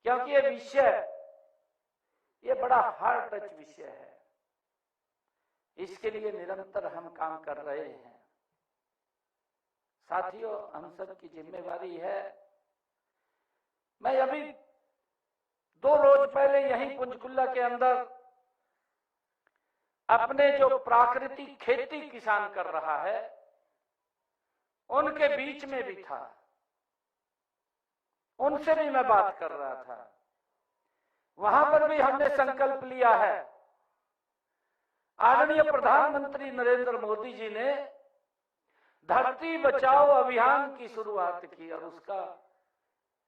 क्योंकि ये विषय ये बड़ा हार्ड टच विषय है, इसके लिए निरंतर हम काम कर रहे हैं। साथियों, हम सब की जिम्मेवारी है। मैं अभी 2 रोज पहले यहीं पंचकुला के अंदर अपने जो प्राकृतिक खेती किसान कर रहा है उनके बीच में भी था, उनसे भी मैं बात कर रहा था। वहां पर भी हमने संकल्प लिया है। आदरणीय प्रधानमंत्री नरेंद्र मोदी जी ने धरती बचाओ अभियान की शुरुआत की और उसका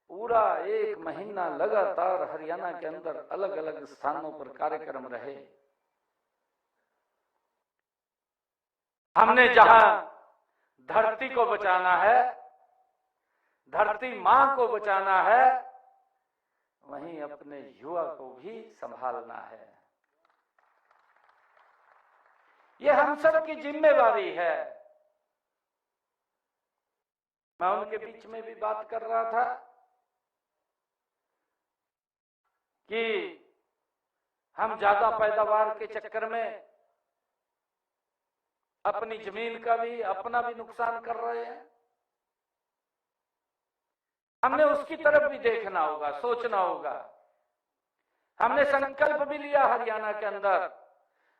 पूरा 1 महीना लगातार हरियाणा के अंदर अलग अलग स्थानों पर कार्यक्रम रहे। हमने जहां धरती को बचाना है, धरती मां को बचाना है, वहीं अपने युवा को भी संभालना है। ये हम सब की जिम्मेवारी है। मैं उनके बीच में भी बात कर रहा था कि हम ज्यादा पैदावार के चक्कर में अपनी जमीन का भी अपना भी नुकसान कर रहे हैं। हमने उसकी तरफ भी देखना होगा, सोचना होगा। हमने संकल्प भी लिया हरियाणा के अंदर।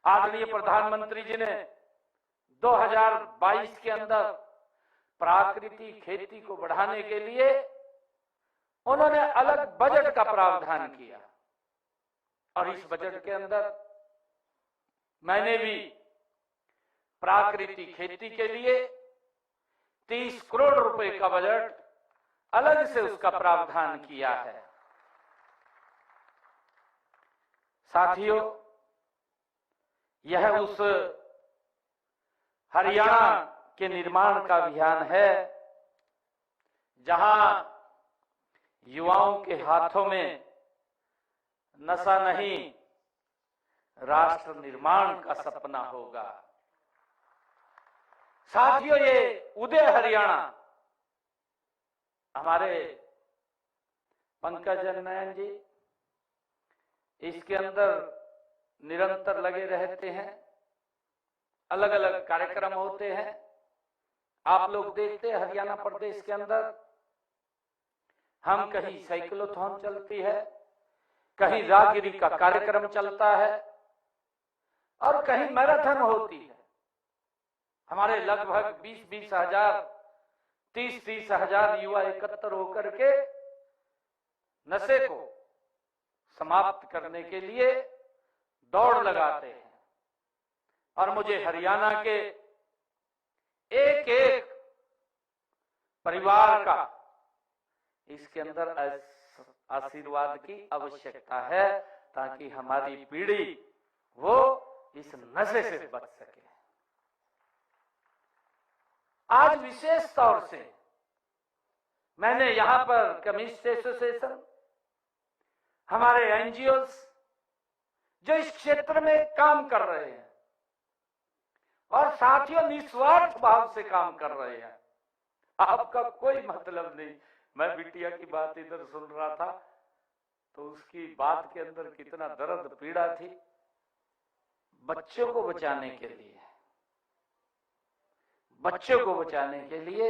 आदरणीय प्रधानमंत्री जी ने 2022 के अंदर प्राकृतिक खेती को बढ़ाने के लिए उन्होंने अलग बजट का प्रावधान किया और इस बजट के अंदर मैंने भी प्राकृतिक खेती के लिए 30 करोड़ रुपए का बजट अलग से उसका प्रावधान किया है। साथियों, यह उस हरियाणा के निर्माण का अभियान है जहां युवाओं के हाथों में नशा नहीं, राष्ट्र निर्माण का सपना होगा। साथियों, ये उदय हरियाणा हमारे पंकज नयन जी इसके अंदर निरंतर लगे रहते हैं। अलग अलग कार्यक्रम होते हैं, आप लोग देखते हैं। हरियाणा प्रदेश के अंदर हम कहीं साइक्लोथॉन चलती है, कहीं राहगिरी का कार्यक्रम चलता है और कहीं मैराथन होती है। हमारे लगभग 20-20 हजार 30-30 हजार युवा एकत्र होकर के नशे को समाप्त करने के लिए दौड़ लगाते हैं। और मुझे हरियाणा के एक एक परिवार का इसके अंदर आशीर्वाद की आवश्यकता है ताकि हमारी पीढ़ी वो इस नशे से बच सके। आज विशेष तौर से मैंने यहां पर केमिस्ट एसोसिएशन, हमारे एनजीओस जो इस क्षेत्र में काम कर रहे हैं और साथियों निस्वार्थ भाव से काम कर रहे हैं, आपका कोई मतलब नहीं। मैं बिटिया की बात इधर सुन रहा था तो उसकी बात के अंदर कितना दर्द पीड़ा थी। बच्चों को बचाने के लिए, बच्चों को बचाने के लिए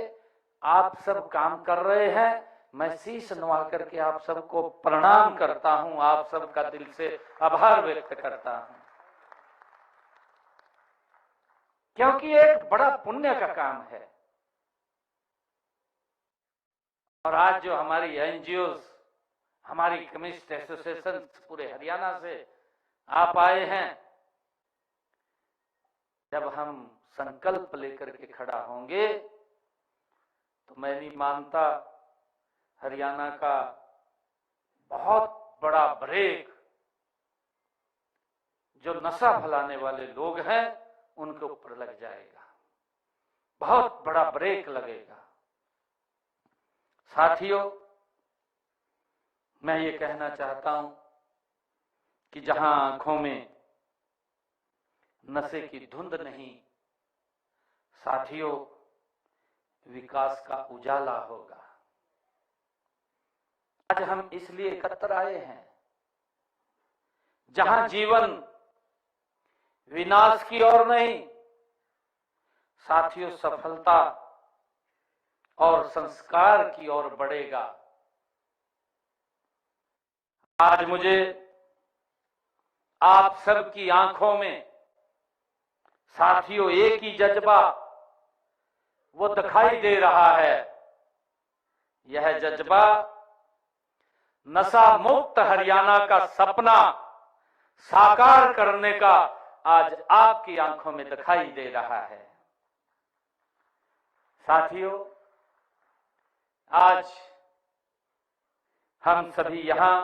आप सब काम कर रहे हैं। मैं शीश नवा करके आप सबको प्रणाम करता हूं, आप सबका दिल से आभार व्यक्त करता हूं, क्योंकि एक बड़ा पुण्य का काम है। और आज जो हमारी एनजीओस, हमारी केमिस्ट एसोसिएशन पूरे हरियाणा से आप आए हैं, जब हम संकल्प लेकर के खड़ा होंगे तो मैं नहीं मानता हरियाणा का बहुत बड़ा ब्रेक जो नशा फैलाने वाले लोग हैं उनके ऊपर लग जाएगा, बहुत बड़ा ब्रेक लगेगा। साथियों, मैं ये कहना चाहता हूं कि जहां आंखों में नशे की धुंध नहीं, साथियों, विकास का उजाला होगा। आज हम इसलिए एकत्र आए हैं जहां जीवन विनाश की ओर नहीं, साथियों, सफलता और संस्कार की ओर बढ़ेगा। आज मुझे आप सबकी आंखों में, साथियों, एक ही जज्बा वो दिखाई दे रहा है। यह जज्बा नशा मुक्त हरियाणा का सपना साकार करने का आज आपकी आंखों में दिखाई दे रहा है। साथियों, आज हम सभी यहां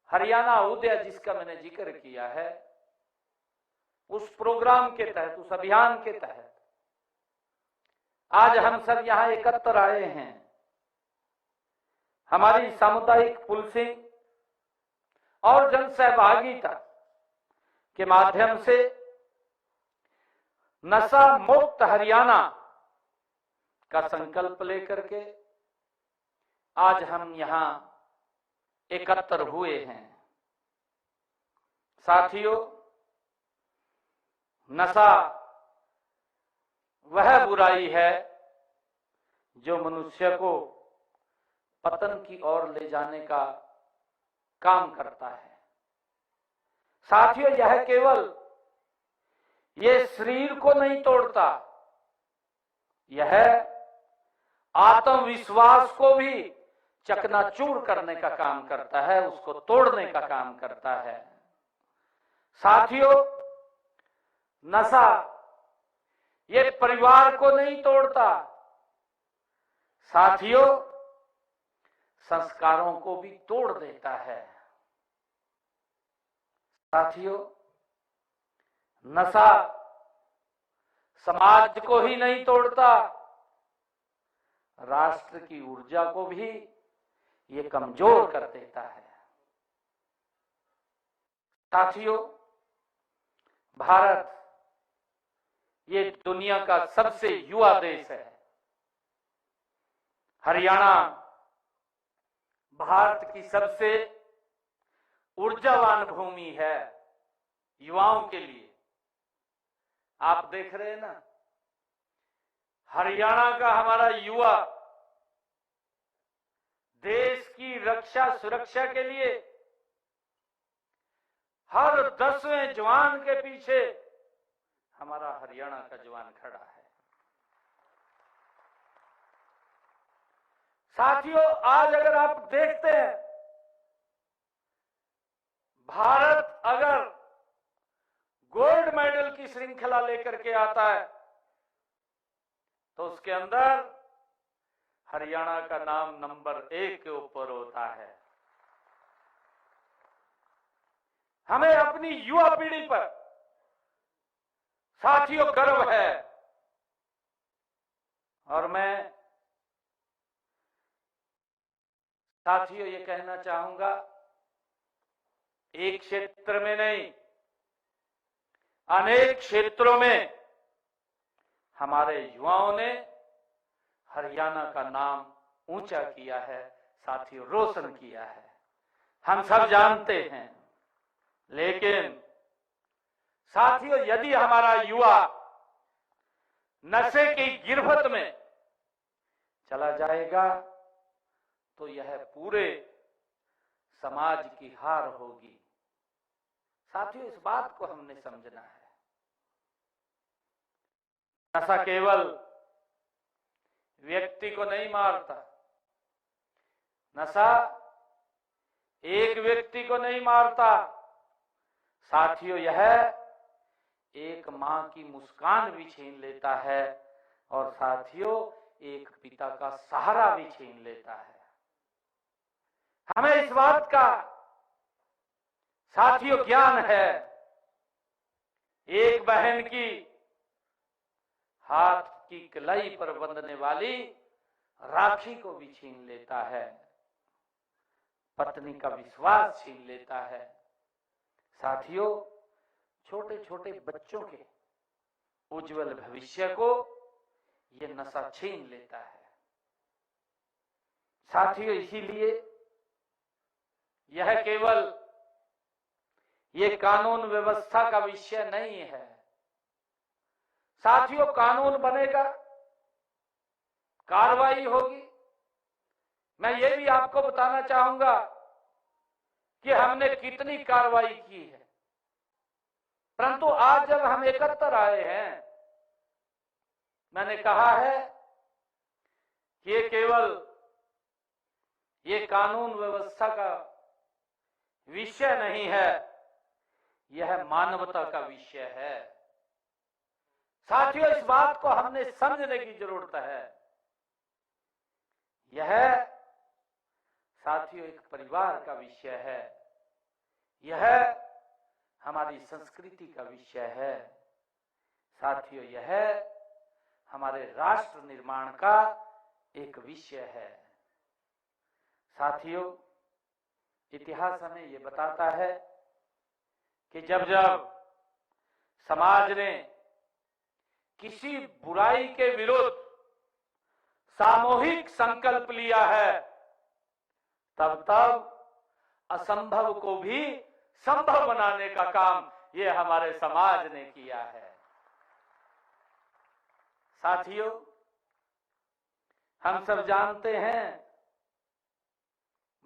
हरियाणा उदय जिसका मैंने जिक्र किया है, उस प्रोग्राम के तहत, उस अभियान के तहत आज हम सब यहां एकत्र आए हैं। हमारी सामुदायिक पुलिसिंग और जन सहभागिता के माध्यम से नशा मुक्त हरियाणा का संकल्प लेकर के आज हम यहां एकत्र हुए हैं। साथियों, नशा वह बुराई है जो मनुष्य को पतन की ओर ले जाने का काम करता है। साथियों, यह केवल ये शरीर को नहीं तोड़ता, यह आत्मविश्वास को भी चकनाचूर करने का काम करता है, उसको तोड़ने का काम करता है। साथियों, नशा ये परिवार को नहीं तोड़ता, साथियों, संस्कारों को भी तोड़ देता है। साथियों, नशा समाज को ही नहीं तोड़ता, राष्ट्र की ऊर्जा को भी ये कमजोर कर देता है। साथियों, भारत ये दुनिया का सबसे युवा देश है। हरियाणा भारत की सबसे ऊर्जावान भूमि है युवाओं के लिए। आप देख रहे हैं ना, हरियाणा का हमारा युवा देश की रक्षा सुरक्षा के लिए हर 10वें जवान के पीछे हमारा हरियाणा का जवान खड़ा है। साथियों, आज अगर आप देखते हैं, भारत अगर गोल्ड मेडल की श्रृंखला लेकर के आता है तो उसके अंदर हरियाणा का नाम नंबर 1 के ऊपर होता है। हमें अपनी युवा पीढ़ी पर साथियों गर्व है। और मैं साथियों ये कहना चाहूंगा, एक क्षेत्र में नहीं, अनेक क्षेत्रों में हमारे युवाओं ने हरियाणा का नाम ऊंचा किया है, साथियों रोशन किया है, हम सब जानते हैं। लेकिन साथियों, यदि हमारा युवा नशे की गिरफ्त में चला जाएगा तो यह पूरे समाज की हार होगी। साथियों, इस बात को हमने समझना है। नशा केवल व्यक्ति को नहीं मारता, नशा एक व्यक्ति को नहीं मारता, साथियों यह एक माँ की मुस्कान भी छीन लेता है और साथियों एक पिता का सहारा भी छीन लेता है। हमें इस बात का साथियों ज्ञान है, एक बहन की हाथ की कलाई पर बंधने वाली राखी को भी छीन लेता है, पत्नी का विश्वास छीन लेता है। साथियों छोटे छोटे बच्चों के उज्जवल भविष्य को ये नशा छीन लेता है। साथियों इसीलिए यह केवल ये कानून व्यवस्था का विषय नहीं है। साथियों कानून बनेगा, कार्रवाई होगी। मैं ये भी आपको बताना चाहूंगा कि हमने कितनी कार्रवाई की है, परंतु आज जब हम एकत्र आए हैं, मैंने कहा है कि ये केवल ये कानून व्यवस्था का विषय नहीं है, यह मानवता का विषय है। साथियों इस बात को हमने समझने की जरूरत है। यह साथियों एक परिवार का विषय है, यह हमारी संस्कृति का विषय है। साथियों यह हमारे राष्ट्र निर्माण का एक विषय है। साथियों इतिहास हमें ये बताता है कि जब जब समाज ने किसी बुराई के विरुद्ध सामूहिक संकल्प लिया है, तब तब असंभव को भी संभव बनाने का काम ये हमारे समाज ने किया है। साथियों हम सब जानते हैं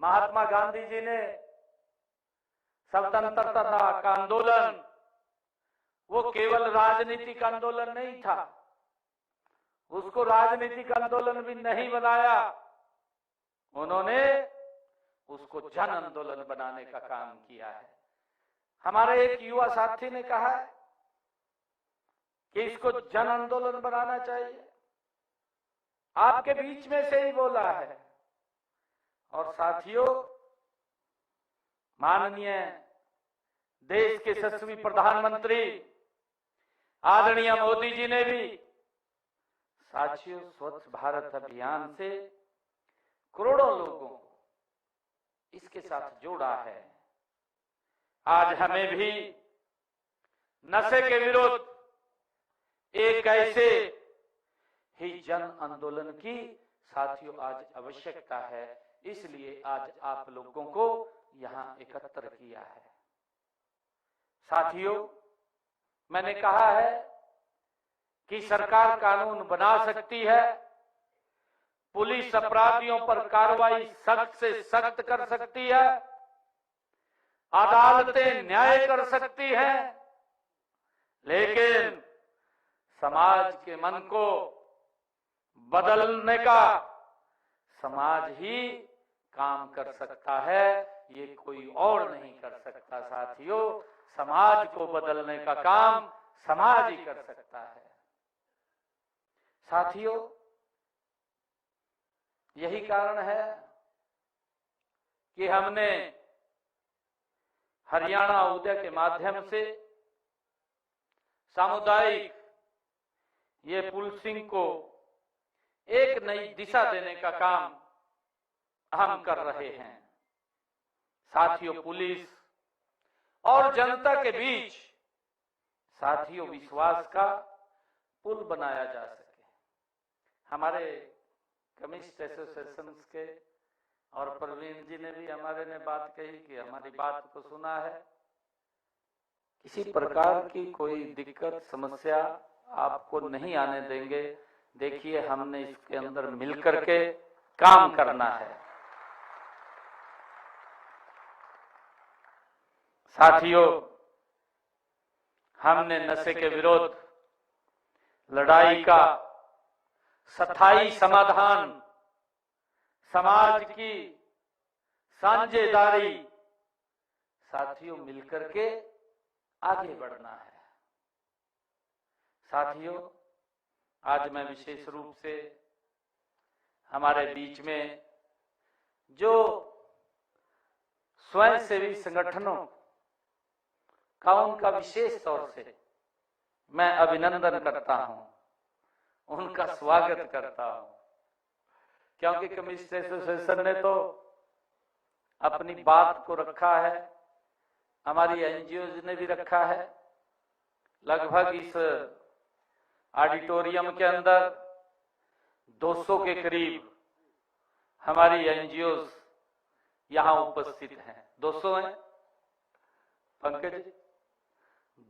महात्मा गांधी जी ने स्वतंत्रता का आंदोलन वो केवल राजनीतिक आंदोलन नहीं था, उसको राजनीतिक आंदोलन भी नहीं बनाया, उन्होंने उसको जन आंदोलन बनाने का काम किया है। हमारे एक युवा साथी ने कहा है कि इसको जन आंदोलन बनाना चाहिए, आपके बीच में से ही बोला है। और साथियों माननीय देश के यशस्वी प्रधानमंत्री आदरणीय मोदी जी ने भी साथियों स्वच्छ भारत अभियान से करोड़ों लोगों को इसके साथ जोड़ा है। आज हमें भी नशे के विरुद्ध एक ऐसे ही जन आंदोलन की साथियों आज आवश्यकता है, इसलिए आज आप लोगों को यहां एकत्र किया है। साथियों मैंने कहा है कि सरकार कानून बना सकती है, पुलिस अपराधियों पर कार्रवाई सख्त से सख्त कर सकती है, अदालतें न्याय कर सकती हैं, लेकिन समाज के मन को बदलने का समाज ही काम कर सकता है, ये कोई और नहीं कर सकता। साथियों समाज को बदलने का काम समाज ही कर सकता है। साथियों यही कारण है कि हमने हरियाणा उदय के माध्यम से सामुदायिक ये पुलिसिंग को एक नई दिशा देने का काम हम कर रहे हैं। साथियों पुलिस और जनता के बीच साथियों विश्वास का पुल बनाया जा सके। हमारे कम्युनिस्ट एसोसिएशन के और प्रवीण जी ने भी हमारे ने बात कही कि हमारी बात को सुना है, किसी प्रकार की कोई दिक्कत समस्या आपको नहीं आने देंगे। देखिए हमने इसके अंदर मिलकर के काम करना है। साथियों हमने नशे के विरुद्ध लड़ाई का स्थायी समाधान समाज की साझेदारी साथियों मिलकर के आगे बढ़ना है। साथियों, आज मैं विशेष रूप से हमारे बीच में जो स्वयंसेवी संगठनों का उनका विशेष तौर से मैं अभिनंदन करता हूं, उनका स्वागत करता हूं, क्योंकि कम्युनिस्ट एसोसिएशन ने तो अपनी बात को रखा है, हमारी एनजीओ ने भी रखा है। लगभग इस ऑडिटोरियम के अंदर 200 के करीब हमारी एनजीओ यहां उपस्थित हैं। 200 हैं पंकज जी,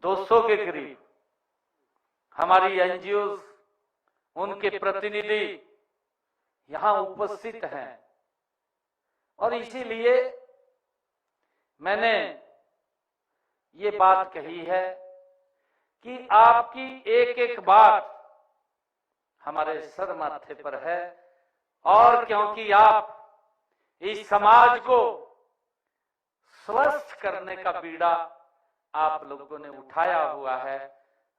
200 के करीब हमारी एनजीओ, उनके प्रतिनिधि यहां उपस्थित हैं। और इसीलिए मैंने ये बात कही है कि आपकी एक एक बात हमारे सर माथे पर है, और क्योंकि आप इस समाज को स्वस्थ करने का बीड़ा आप लोगों ने उठाया हुआ है।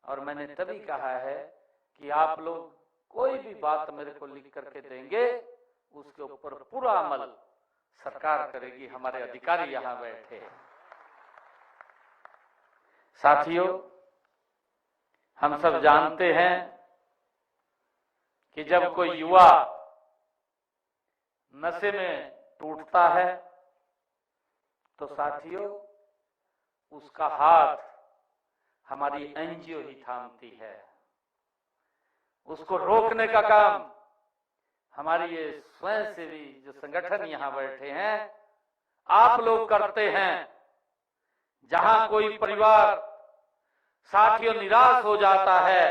और मैंने तभी कहा है कि आप लोग कोई भी बात मेरे को लिख करके देंगे, उसके ऊपर पूरा अमल सरकार करेगी, हमारे अधिकारी यहां बैठे हैं। साथियों, हम सब जानते हैं कि जब कोई युवा नशे में टूटता है तो साथियों उसका हाथ हमारी एनजीओ ही थामती है। उसको रोकने का काम हमारी ये स्वयंसेवी जो संगठन यहां बैठे हैं आप लोग करते हैं। जहां कोई परिवार साथियों निराश हो जाता है,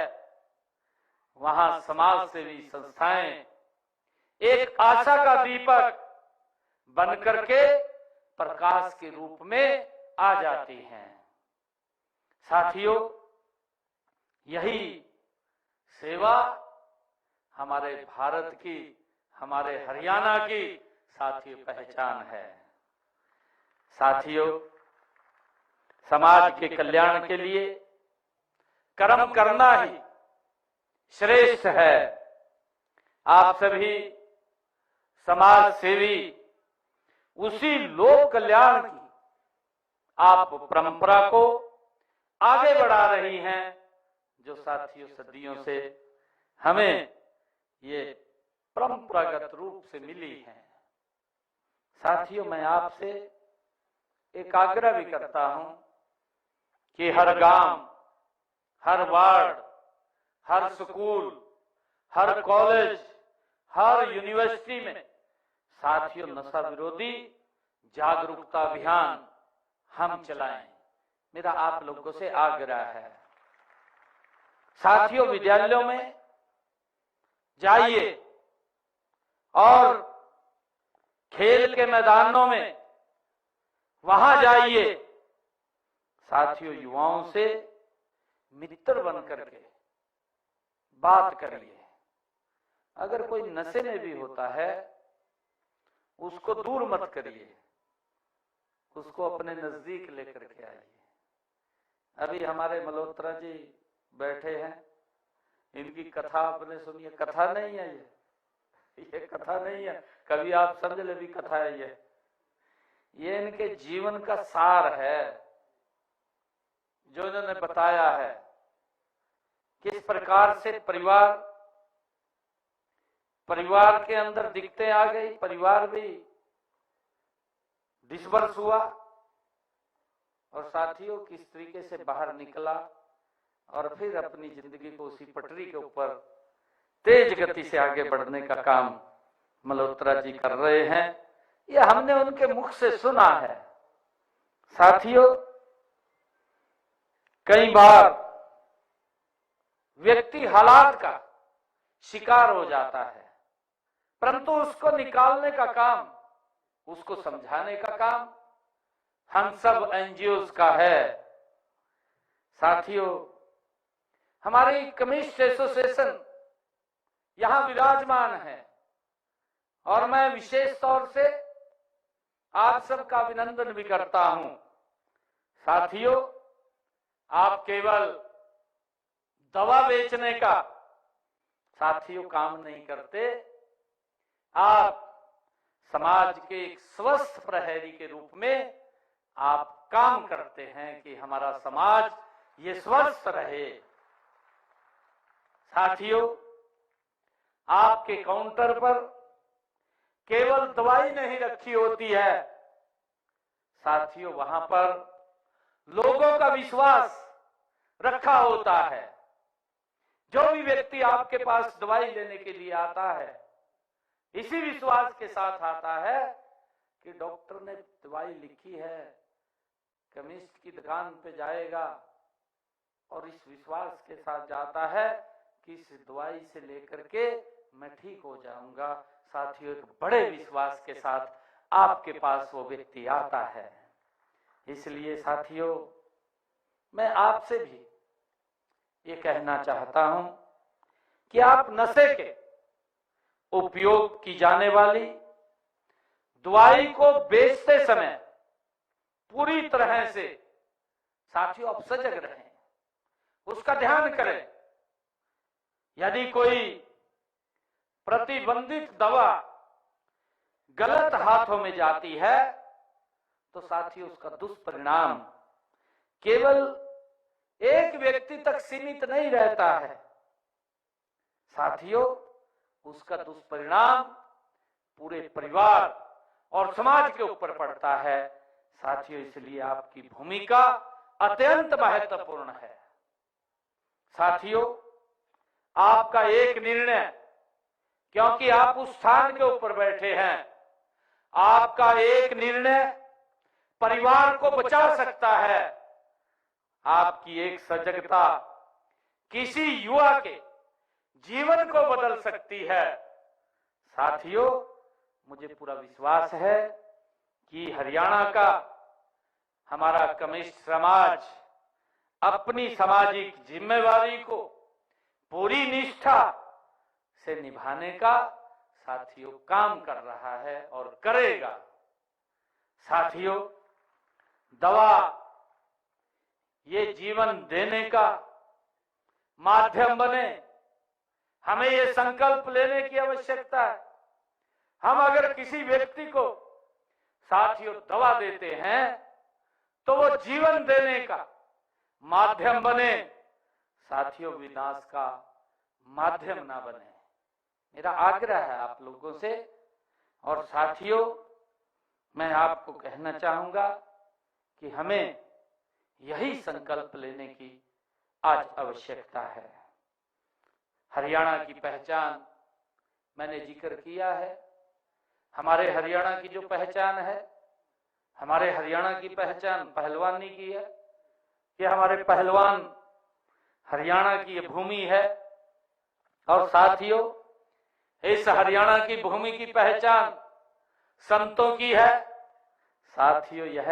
वहां समाज सेवी संस्थाएं एक आशा का दीपक बन करके प्रकाश के रूप में आ जाती हैं। साथियों, यही सेवा हमारे भारत की, हमारे हरियाणा की साथियों पहचान है। साथियों, समाज के कल्याण के लिए कर्म करना ही श्रेष्ठ है। आप सभी समाज सेवी उसी लोक कल्याण की आप परंपरा को आगे बढ़ा रही हैं, जो साथियों सदियों से हमें ये परंपरागत रूप से मिली है। साथियों, मैं आपसे एक आग्रह भी करता हूं कि हर गांव, हर वार्ड, हर स्कूल, हर कॉलेज, हर यूनिवर्सिटी में साथियों नशा विरोधी जागरूकता अभियान हम चलाएं। मेरा आप लोगों से आग्रह है। साथियों, विद्यालयों में जाइए और खेल के मैदानों में वहां जाइए। साथियों, युवाओं से मित्र बन करके बात करिए। अगर कोई नशे में भी होता है उसको दूर मत करिए, उसको अपने नजदीक लेकर के आइए। अभी हमारे मल्होत्रा जी बैठे हैं, इनकी कथा आपने सुनी है। कथा नहीं है ये कथा नहीं है, कभी आप समझ ले भी कथा है ये इनके जीवन का सार है जो इन्होंने बताया है। किस प्रकार से परिवार के अंदर दिक्कतें आ गई, परिवार भी डिसबर्स हुआ, और साथियों किस तरीके से बाहर निकला और फिर अपनी जिंदगी को उसी पटरी के ऊपर तेज गति से आगे बढ़ने का काम मल्होत्रा जी कर रहे हैं। ये हमने उनके मुख से सुना है। साथियों, कई बार व्यक्ति हालात का शिकार हो जाता है, परंतु उसको निकालने का काम, उसको समझाने का काम हम सब एनजीओज का है। साथियों, हमारी कम्युनिस्ट एसोसिएशन यहां विराजमान है और मैं विशेष तौर से आप सबका अभिनंदन भी करता हूं। साथियों, आप केवल दवा बेचने का साथियों काम नहीं करते। आप समाज के एक स्वस्थ प्रहरी के रूप में आप काम करते हैं कि हमारा समाज ये स्वस्थ रहे। साथियों, आपके काउंटर पर केवल दवाई नहीं रखी होती है, साथियों वहां पर लोगों का विश्वास रखा होता है। जो भी व्यक्ति आपके पास दवाई लेने के लिए आता है, इसी विश्वास के साथ आता है कि डॉक्टर ने दवाई लिखी है, केमिस्ट की दुकान पे जाएगा और इस विश्वास के साथ जाता है कि इस दवाई से लेकर के मैं ठीक हो जाऊंगा। साथियों, एक बड़े विश्वास के साथ आपके पास वो व्यक्ति आता है। इसलिए साथियों, मैं आपसे भी ये कहना चाहता हूं कि आप नशे के उपयोग की जाने वाली दवाई को बेचते समय पूरी तरह से साथियों आप सजग रहें, उसका ध्यान करें। यदि कोई प्रतिबंधित दवा गलत हाथों में जाती है तो साथियों उसका दुष्परिणाम केवल एक व्यक्ति तक सीमित नहीं रहता है। साथियों, उसका दुष्परिणाम पूरे परिवार और समाज के ऊपर पड़ता है। साथियों, इसलिए आपकी भूमिका अत्यंत महत्वपूर्ण है। साथियों, आपका एक निर्णय, क्योंकि आप उस स्थान के ऊपर बैठे हैं, आपका एक निर्णय परिवार को बचा सकता है। आपकी एक सजगता किसी युवा के जीवन को बदल सकती है। साथियों, मुझे पूरा विश्वास है कि हरियाणा का हमारा कम्युनिस्ट समाज अपनी सामाजिक जिम्मेवारी को पूरी निष्ठा से निभाने का साथियों काम कर रहा है और करेगा। साथियों, दवा ये जीवन देने का माध्यम बने, हमें ये संकल्प लेने की आवश्यकता है। हम अगर किसी व्यक्ति को साथियों दवा देते हैं तो वो जीवन देने का माध्यम बने, साथियों विनाश का माध्यम ना बने। मेरा आग्रह है आप लोगों से। और साथियों, मैं आपको कहना चाहूंगा कि हमें यही संकल्प लेने की आज आवश्यकता है। हरियाणा की पहचान मैंने जिक्र किया है। हमारे हरियाणा की जो पहचान है, हमारे हरियाणा की पहचान पहलवानी की है। ये हमारे पहलवान हरियाणा की ये भूमि है। और साथियों, इस हरियाणा की भूमि की पहचान संतों की है। साथियों, यह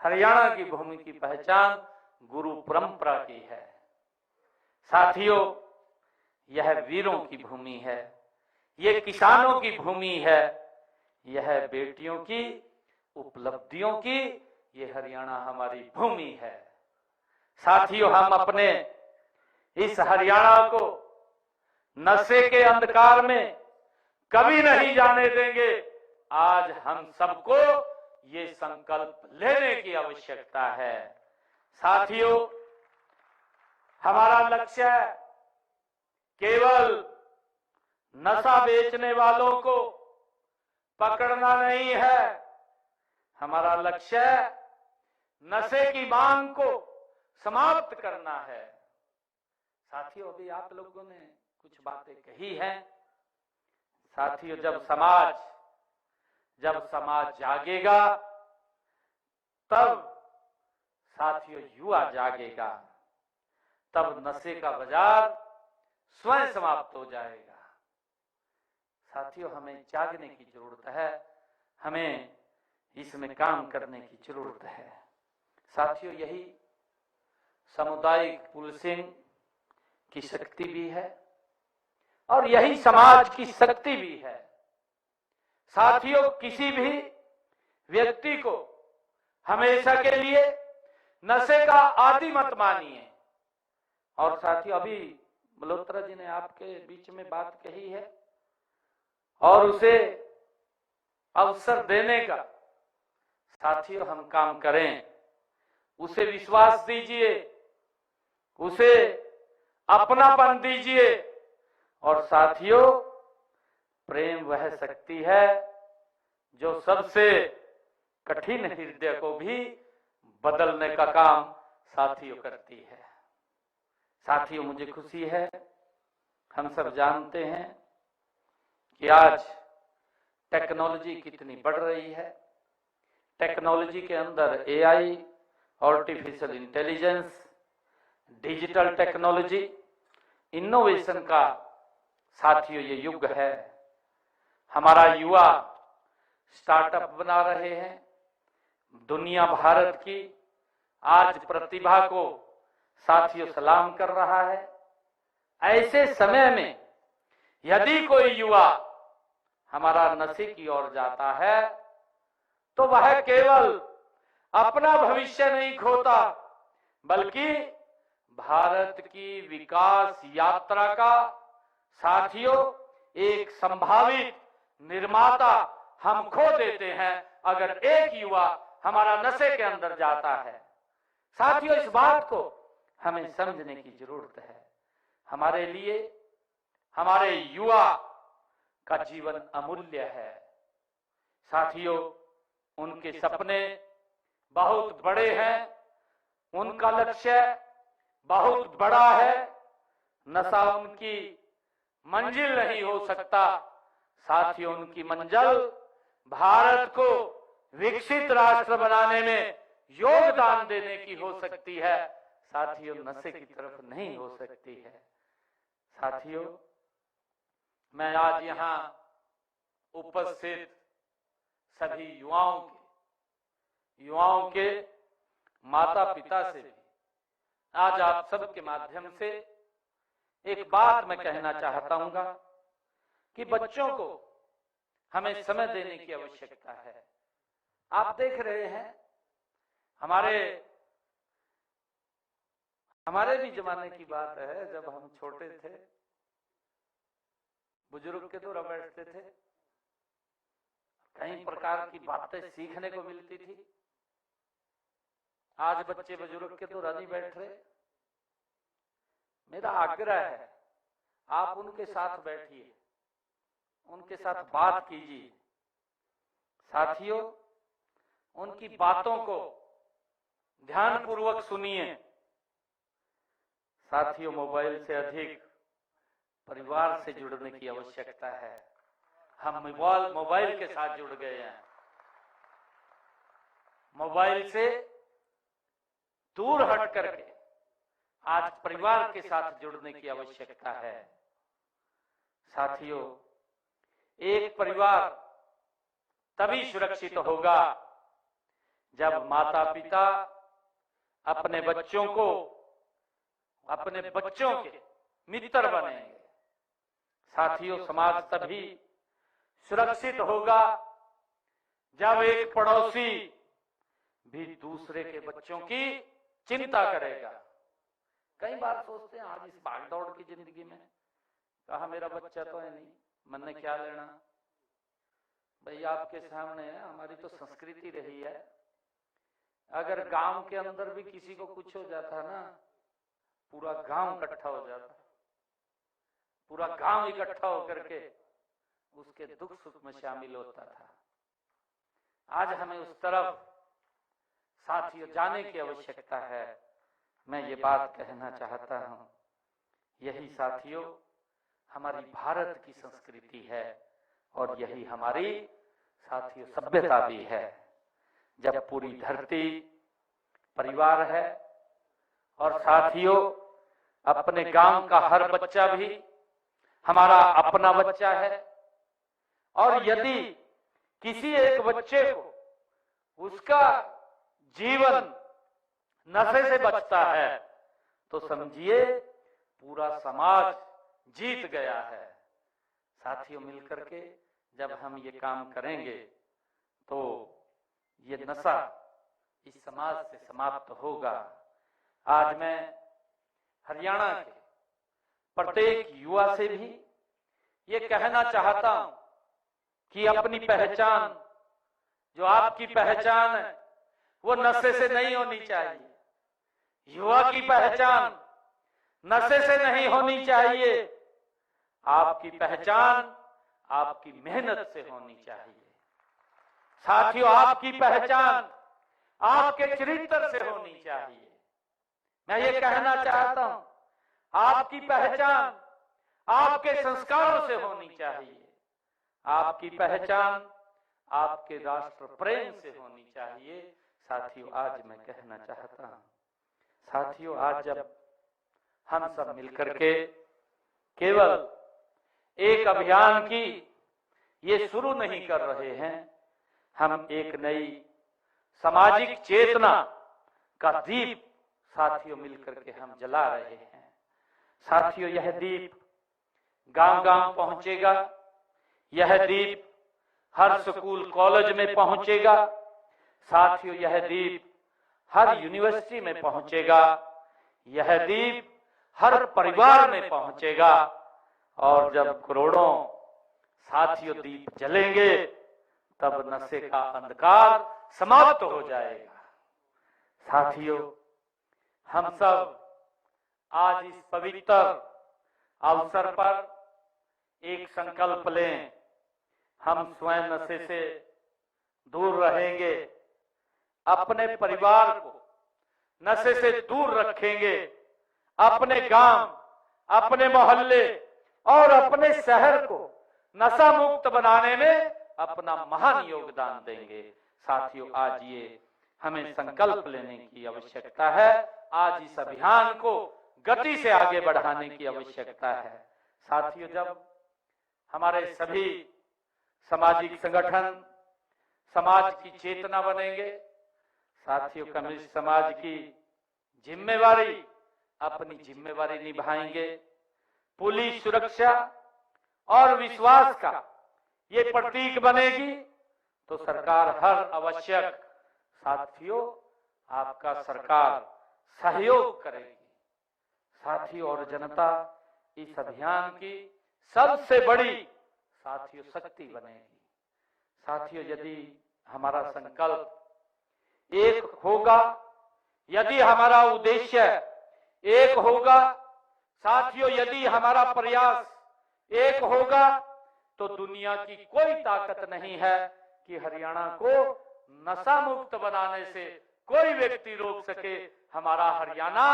हरियाणा की भूमि की पहचान गुरु परंपरा की है। साथियों, यह वीरों की भूमि है, ये किसानों की भूमि है, यह बेटियों की उपलब्धियों की ये हरियाणा हमारी भूमि है। साथियों, हम अपने इस हरियाणा को नशे के अंधकार में कभी नहीं जाने देंगे। आज हम सबको ये संकल्प लेने की आवश्यकता है। साथियों, हमारा लक्ष्य केवल नशा बेचने वालों को पकड़ना नहीं है। हमारा लक्ष्य नशे की मांग को समाप्त करना है। साथियों, अभी आप लोगों ने कुछ बातें कही हैं। साथियों, जब समाज जागेगा तब साथियों युवा जागेगा, तब नशे का बाजार स्वयं समाप्त हो जाएगा। साथियों, हमें जागने की जरूरत है, हमें इसमें काम करने की जरूरत है। साथियों, यही सामुदायिक पुलिसिंग की शक्ति भी है और यही समाज की शक्ति भी है। साथियों, किसी भी व्यक्ति को हमेशा के लिए नशे का आदी मत मानिए और साथियों, अभी मल्होत्रा जी ने आपके बीच में बात कही है और उसे अवसर देने का साथियों हम काम करें, उसे विश्वास दीजिए, उसे अपनापन दीजिए। और साथियों, प्रेम वह शक्ति है जो सबसे कठिन हृदय को भी बदलने का काम साथियों करती है। साथियों, मुझे खुशी है, हम सब जानते हैं कि आज टेक्नोलॉजी कितनी बढ़ रही है। टेक्नोलॉजी के अंदर AI, artificial intelligence, digital technology, innovation का साथियों ये युग है। हमारा युवा स्टार्टअप बना रहे हैं। दुनिया भारत की आज प्रतिभा को साथियों सलाम कर रहा है। ऐसे समय में यदि कोई युवा हमारा नशे की ओर जाता है तो वह केवल अपना भविष्य नहीं खोता, बल्कि भारत की विकास यात्रा का साथियों एक संभावित निर्माता हम खो देते हैं अगर एक युवा हमारा नशे के अंदर जाता है। साथियों, इस बात को हमें समझने की जरूरत है। हमारे लिए हमारे युवा का जीवन अमूल्य है। साथियों, उनके सपने बहुत बड़े हैं, उनका लक्ष्य बहुत बड़ा है। नशा उनकी मंजिल नहीं हो सकता। साथियों, उनकी मंजिल भारत को विकसित राष्ट्र बनाने में योगदान देने की हो सकती है। साथियों, नशे की तरफ नहीं हो सकती है। साथियों, मैं आज यहाँ उपस्थित सभी युवाओं के माता पिता से भी आज आप सबके माध्यम से एक बात मैं कहना चाहता हूँ कि बच्चों को हमें समय देने की आवश्यकता है। आप देख रहे हैं, हमारे भी जमाने की बात है, जब हम छोटे थे, बुजुर्ग के द्वारा बैठते थे, कई प्रकार की बातें सीखने को मिलती थी। आज बच्चे बुजुर्ग के द्वारा नहीं बैठ रहे। मेरा आग्रह है, आप उनके साथ बैठिए, उनके साथ बात कीजिए। साथियों, उनकी बातों को ध्यानपूर्वक सुनिए। साथियों, मोबाइल से अधिक परिवार से जुड़ने की आवश्यकता है। हम मोबाइल के साथ जुड़ गए हैं। मोबाइल से दूर हट करके आज परिवार के साथ जुड़ने की आवश्यकता है। साथियों, एक परिवार तभी सुरक्षित होगा जब माता पिता अपने बच्चों के मित्र बनेंगे। साथियों, समाज तभी सुरक्षित होगा जब एक पड़ोसी भी दूसरे के बच्चों की चिंता करेगा। कई बार सोचते हैं आज इस भागदौड़ की जिंदगी में, कहा मेरा बच्चा तो है नहीं, मन ने क्या लेना। भाई, आपके सामने है, हमारी तो संस्कृति रही है, अगर गांव के अंदर भी किसी को कुछ हो जाता ना, पूरा गांव इकट्ठा हो जाता, पूरा गांव इकट्ठा होकर के उसके दुख सुख में शामिल होता था। आज हमें उस तरफ साथियों जाने की आवश्यकता है। मैं ये बात कहना चाहता हूं, यही साथियों हमारी भारत की संस्कृति है और यही हमारी साथियों सभ्यता भी है। जब पूरी धरती परिवार है और साथियों अपने गांव का हर बच्चा भी हमारा अपना बच्चा है, और यदि किसी एक बच्चे को उसका जीवन नशे से बचता है तो समझिए पूरा समाज जीत गया है। साथियों, मिलकर के जब हम ये काम करेंगे तो ये नशा इस समाज से समाप्त होगा। आज मैं हरियाणा के प्रत्येक युवा से भी ये कहना चाहता हूं कि अपनी पहचान, जो आपकी पहचान है, वो नशे से नहीं होनी चाहिए। युवा की पहचान नशे से नहीं होनी चाहिए। आपकी पहचान आपकी मेहनत से होनी चाहिए। साथियों, आपकी पहचान आपके चरित्र से होनी चाहिए। मैं ये कहना चाहता हूं, आपकी पहचान आपके संस्कारों से होनी चाहिए। आपकी पहचान आपके राष्ट्र प्रेम से होनी चाहिए। साथियों, आज मैं कहना चाहता हूं, साथियों, आज जब हम सब मिलकर के केवल एक अभियान की ये शुरू नहीं कर रहे हैं, हम एक नई सामाजिक चेतना का दीप साथियों मिलकर के हम जला रहे हैं। साथियों, यह दीप गांव-गांव पहुंचेगा, यह दीप हर स्कूल कॉलेज में पहुंचेगा। साथियों, यह दीप हर यूनिवर्सिटी में पहुंचेगा, यह दीप हर परिवार में पहुंचेगा। और जब करोड़ों साथियों दीप जलेंगे, तब नशे का अंधकार समाप्त हो जाएगा। साथियों, हम सब आज इस पवित्र अवसर पर एक संकल्प लें। हम स्वयं नशे से दूर रहेंगे, अपने परिवार को नशे से दूर रखेंगे, अपने गांव, अपने मोहल्ले और अपने शहर को नशा मुक्त बनाने में अपना महान योगदान देंगे। साथियों, आज ये हमें संकल्प लेने की आवश्यकता है। आज इस अभियान को गति से आगे बढ़ाने की आवश्यकता है। साथियों, जब हमारे सभी सामाजिक संगठन समाज की चेतना बनेंगे, साथियों, कम्युनिस्ट समाज की जिम्मेवारी, अपनी जिम्मेवारी निभाएंगे। पुलिस सुरक्षा और विश्वास का ये प्रतीक बनेगी, तो सरकार हर आवश्यक, साथियों, आपका सरकार सहयोग करेगी। साथियों, और जनता इस अभियान की सबसे बड़ी साथियों शक्ति बनेगी। साथियों, यदि हमारा संकल्प एक होगा, यदि हमारा उद्देश्य एक होगा, साथियों, यदि हमारा प्रयास एक होगा, तो दुनिया की कोई ताकत नहीं है कि हरियाणा को नशा मुक्त बनाने से कोई व्यक्ति रोक सके। हमारा हरियाणा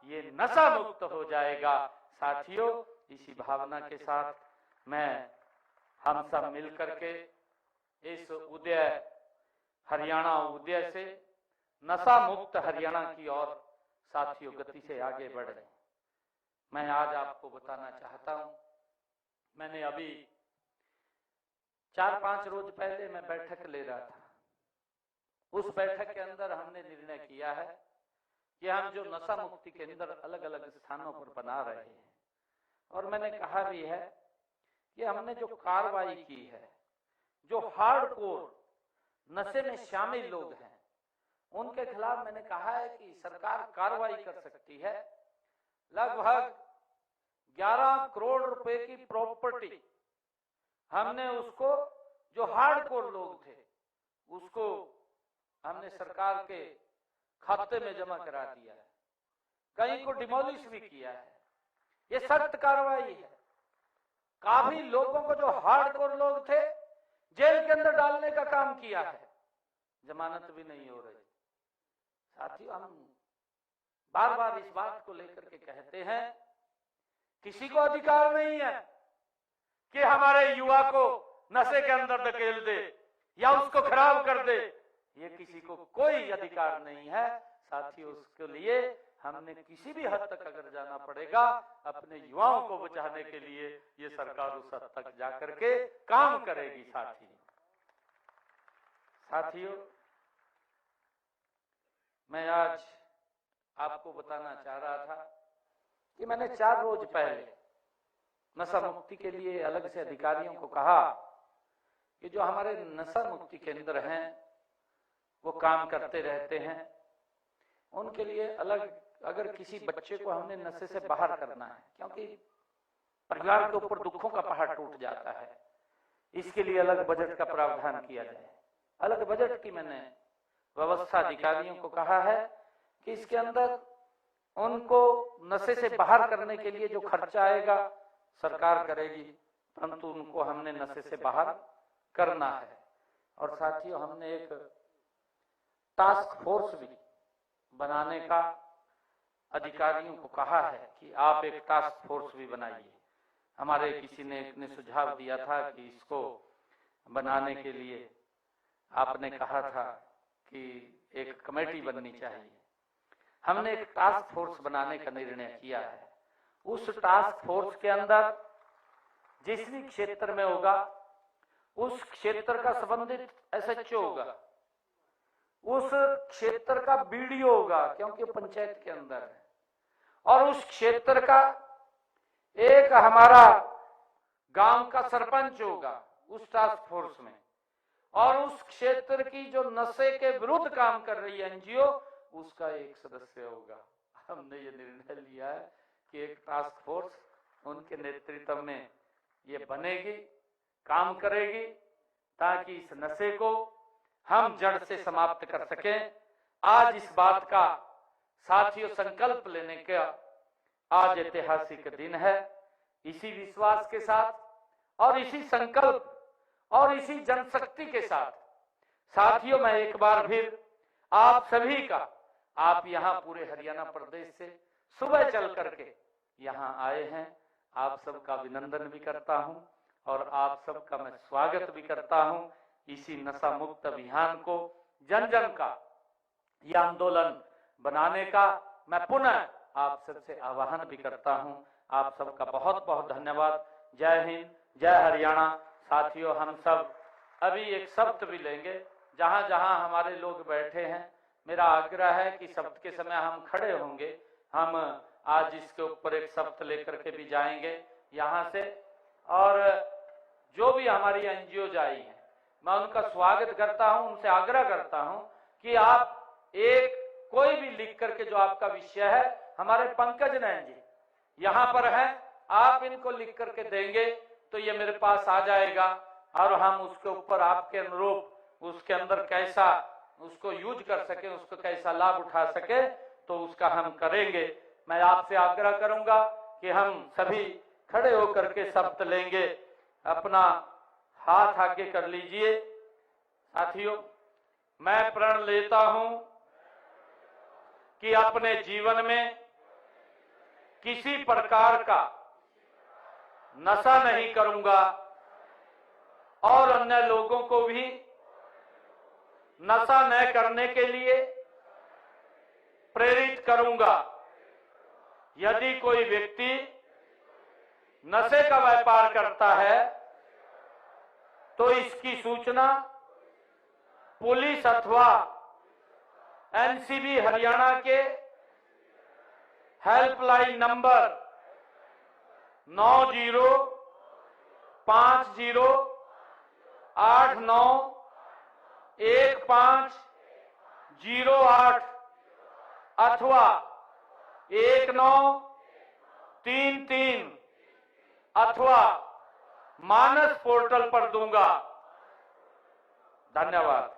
ये नशा मुक्त हो जाएगा। साथियों, इसी भावना के साथ मैं हम सब मिलकर के इस उदय, हरियाणा उदय से नशा मुक्त हरियाणा की ओर साथियों गति से आगे बढ़ रहे हैं। मैं आज आपको बताना चाहता हूं, मैंने अभी 4-5 रोज पहले मैं बैठक ले रहा था। उस बैठक के अंदर हमने निर्णय किया है कि हम जो नशा मुक्ति के अंदर अलग अलग स्थानों पर बना रहे हैं, और मैंने कहा भी है कि हमने जो कार्रवाई की है, जो हार्डकोर नशे में शामिल लोग हैं, उनके खिलाफ मैंने कहा है कि सरकार कार्रवाई कर सकती है। लगभग 11 करोड़ रुपए की प्रॉपर्टी हमने उसको, जो हार्डकोर लोग थे, उसको हमने सरकार के खाते में जमा करा दिया है। कहीं को डिमोलिश भी किया है। ये सख्त कार्रवाई है। काफी लोगों को, जो हार्डकोर लोग थे, जेल के अंदर डालने का काम किया है, जमानत भी नहीं हो रही। साथियों, हम बार बार इस बात को लेकर के कहते हैं, किसी को अधिकार नहीं है कि हमारे युवा को नशे के अंदर धकेल दे या उसको खराब कर दे। ये किसी को कोई अधिकार नहीं है। साथियों, उसके लिए हमने किसी भी हद तक अगर जाना पड़ेगा, अपने युवाओं को बचाने के लिए ये सरकार उस हद तक जाकर के काम करेगी। साथियों, मैं आज आपको बताना चाह रहा था कि मैंने 4 रोज पहले नशा मुक्ति के लिए अलग से अधिकारियों को कहा कि जो हमारे नशा मुक्ति केंद्र हैं, वो काम करते रहते हैं, उनके लिए अलग अगर किसी बच्चे को हमने नशे से बाहर करना है, क्योंकि परिवार के ऊपर दुखों का पहाड़ टूट जाता है, इसके लिए अलग बजट का प्रावधान किया जाए। अलग बजट की मैंने व्यवस्था अधिकारियों को कहा है कि इसके अंदर उनको नशे से बाहर करने के लिए जो खर्चा आएगा सरकार करेगी, परंतु उनको हमने नशे से बाहर करना है। और साथियों, हमने एक टास्क फोर्स भी बनाने का अधिकारियों को कहा है कि आप एक टास्क फोर्स भी बनाइए। हमारे किसी ने सुझाव दिया था कि इसको बनाने के लिए आपने कहा था कि एक कमेटी बननी चाहिए। हमने एक टास्क फोर्स बनाने का निर्णय किया है। उस टास्क फोर्स के अंदर जिस भी क्षेत्र में होगा उस क्षेत्र का संबंधित एसएचओ होगा, उस क्षेत्र का बीडीओ होगा क्योंकि पंचायत के अंदर है, और उस क्षेत्र का एक हमारा गांव का सरपंच होगा उस टास्क फोर्स में, और उस क्षेत्र की जो नशे के विरुद्ध काम कर रही है एनजीओ उसका एक सदस्य होगा। हमने ये निर्णय लिया है कि एक टास्क फोर्स उनके नेतृत्व में ये बनेगी, काम करेगी, ताकि इस नशे को हम जड़ से समाप्त कर सकें। आज इस बात का साथियों संकल्प लेने का आज ऐतिहासिक दिन है। इसी विश्वास के साथ और इसी संकल्प और इसी जनशक्ति के साथ साथियों, मैं एक बार फिर आप सभी का, आप यहाँ पूरे हरियाणा प्रदेश से सुबह चल करके यहाँ आए हैं, आप सबका अभिनंदन भी करता हूँ और आप सबका मैं स्वागत भी करता हूँ। इसी नशा मुक्त अभियान को जन जन का यह आंदोलन बनाने का मैं पुनः आप सबसे आह्वान भी करता हूँ। आप सबका बहुत बहुत धन्यवाद। जय हिंद, जय हरियाणा। साथियों, हम सब अभी एक शब्द भी लेंगे। जहाँ जहाँ हमारे लोग बैठे हैं, मेरा आग्रह है कि शब्द के समय हम खड़े होंगे। हम आज इसके ऊपर एक शब्द लेकर के भी जाएंगे यहाँ से, और जो भी हमारी एनजीओ आई हैं मैं उनका स्वागत करता हूँ, उनसे आग्रह करता हूँ कि आप एक कोई भी लिख करके जो आपका विषय है, हमारे पंकज नैन जी यहाँ पर हैं, आप इनको लिख करके देंगे तो ये मेरे पास आ जाएगा और हम उसके ऊपर आपके अनुरूप उसके अंदर कैसा उसको यूज कर सके, उसको कैसा लाभ उठा सके, तो उसका हम करेंगे। मैं आपसे आग्रह करूंगा कि हम सभी खड़े होकर के शब्द लेंगे। अपना हाथ आगे कर लीजिए। साथियों, मैं प्रण लेता हूं कि अपने जीवन में किसी प्रकार का नशा नहीं करूंगा और अन्य लोगों को भी नशा न करने के लिए प्रेरित करूंगा। यदि कोई व्यक्ति नशे का व्यापार करता है तो इसकी सूचना पुलिस अथवा एनसीबी हरियाणा के हेल्पलाइन नंबर 9050891508 अथवा 1933 अथवा मानस पोर्टल पर दूंगा। धन्यवाद।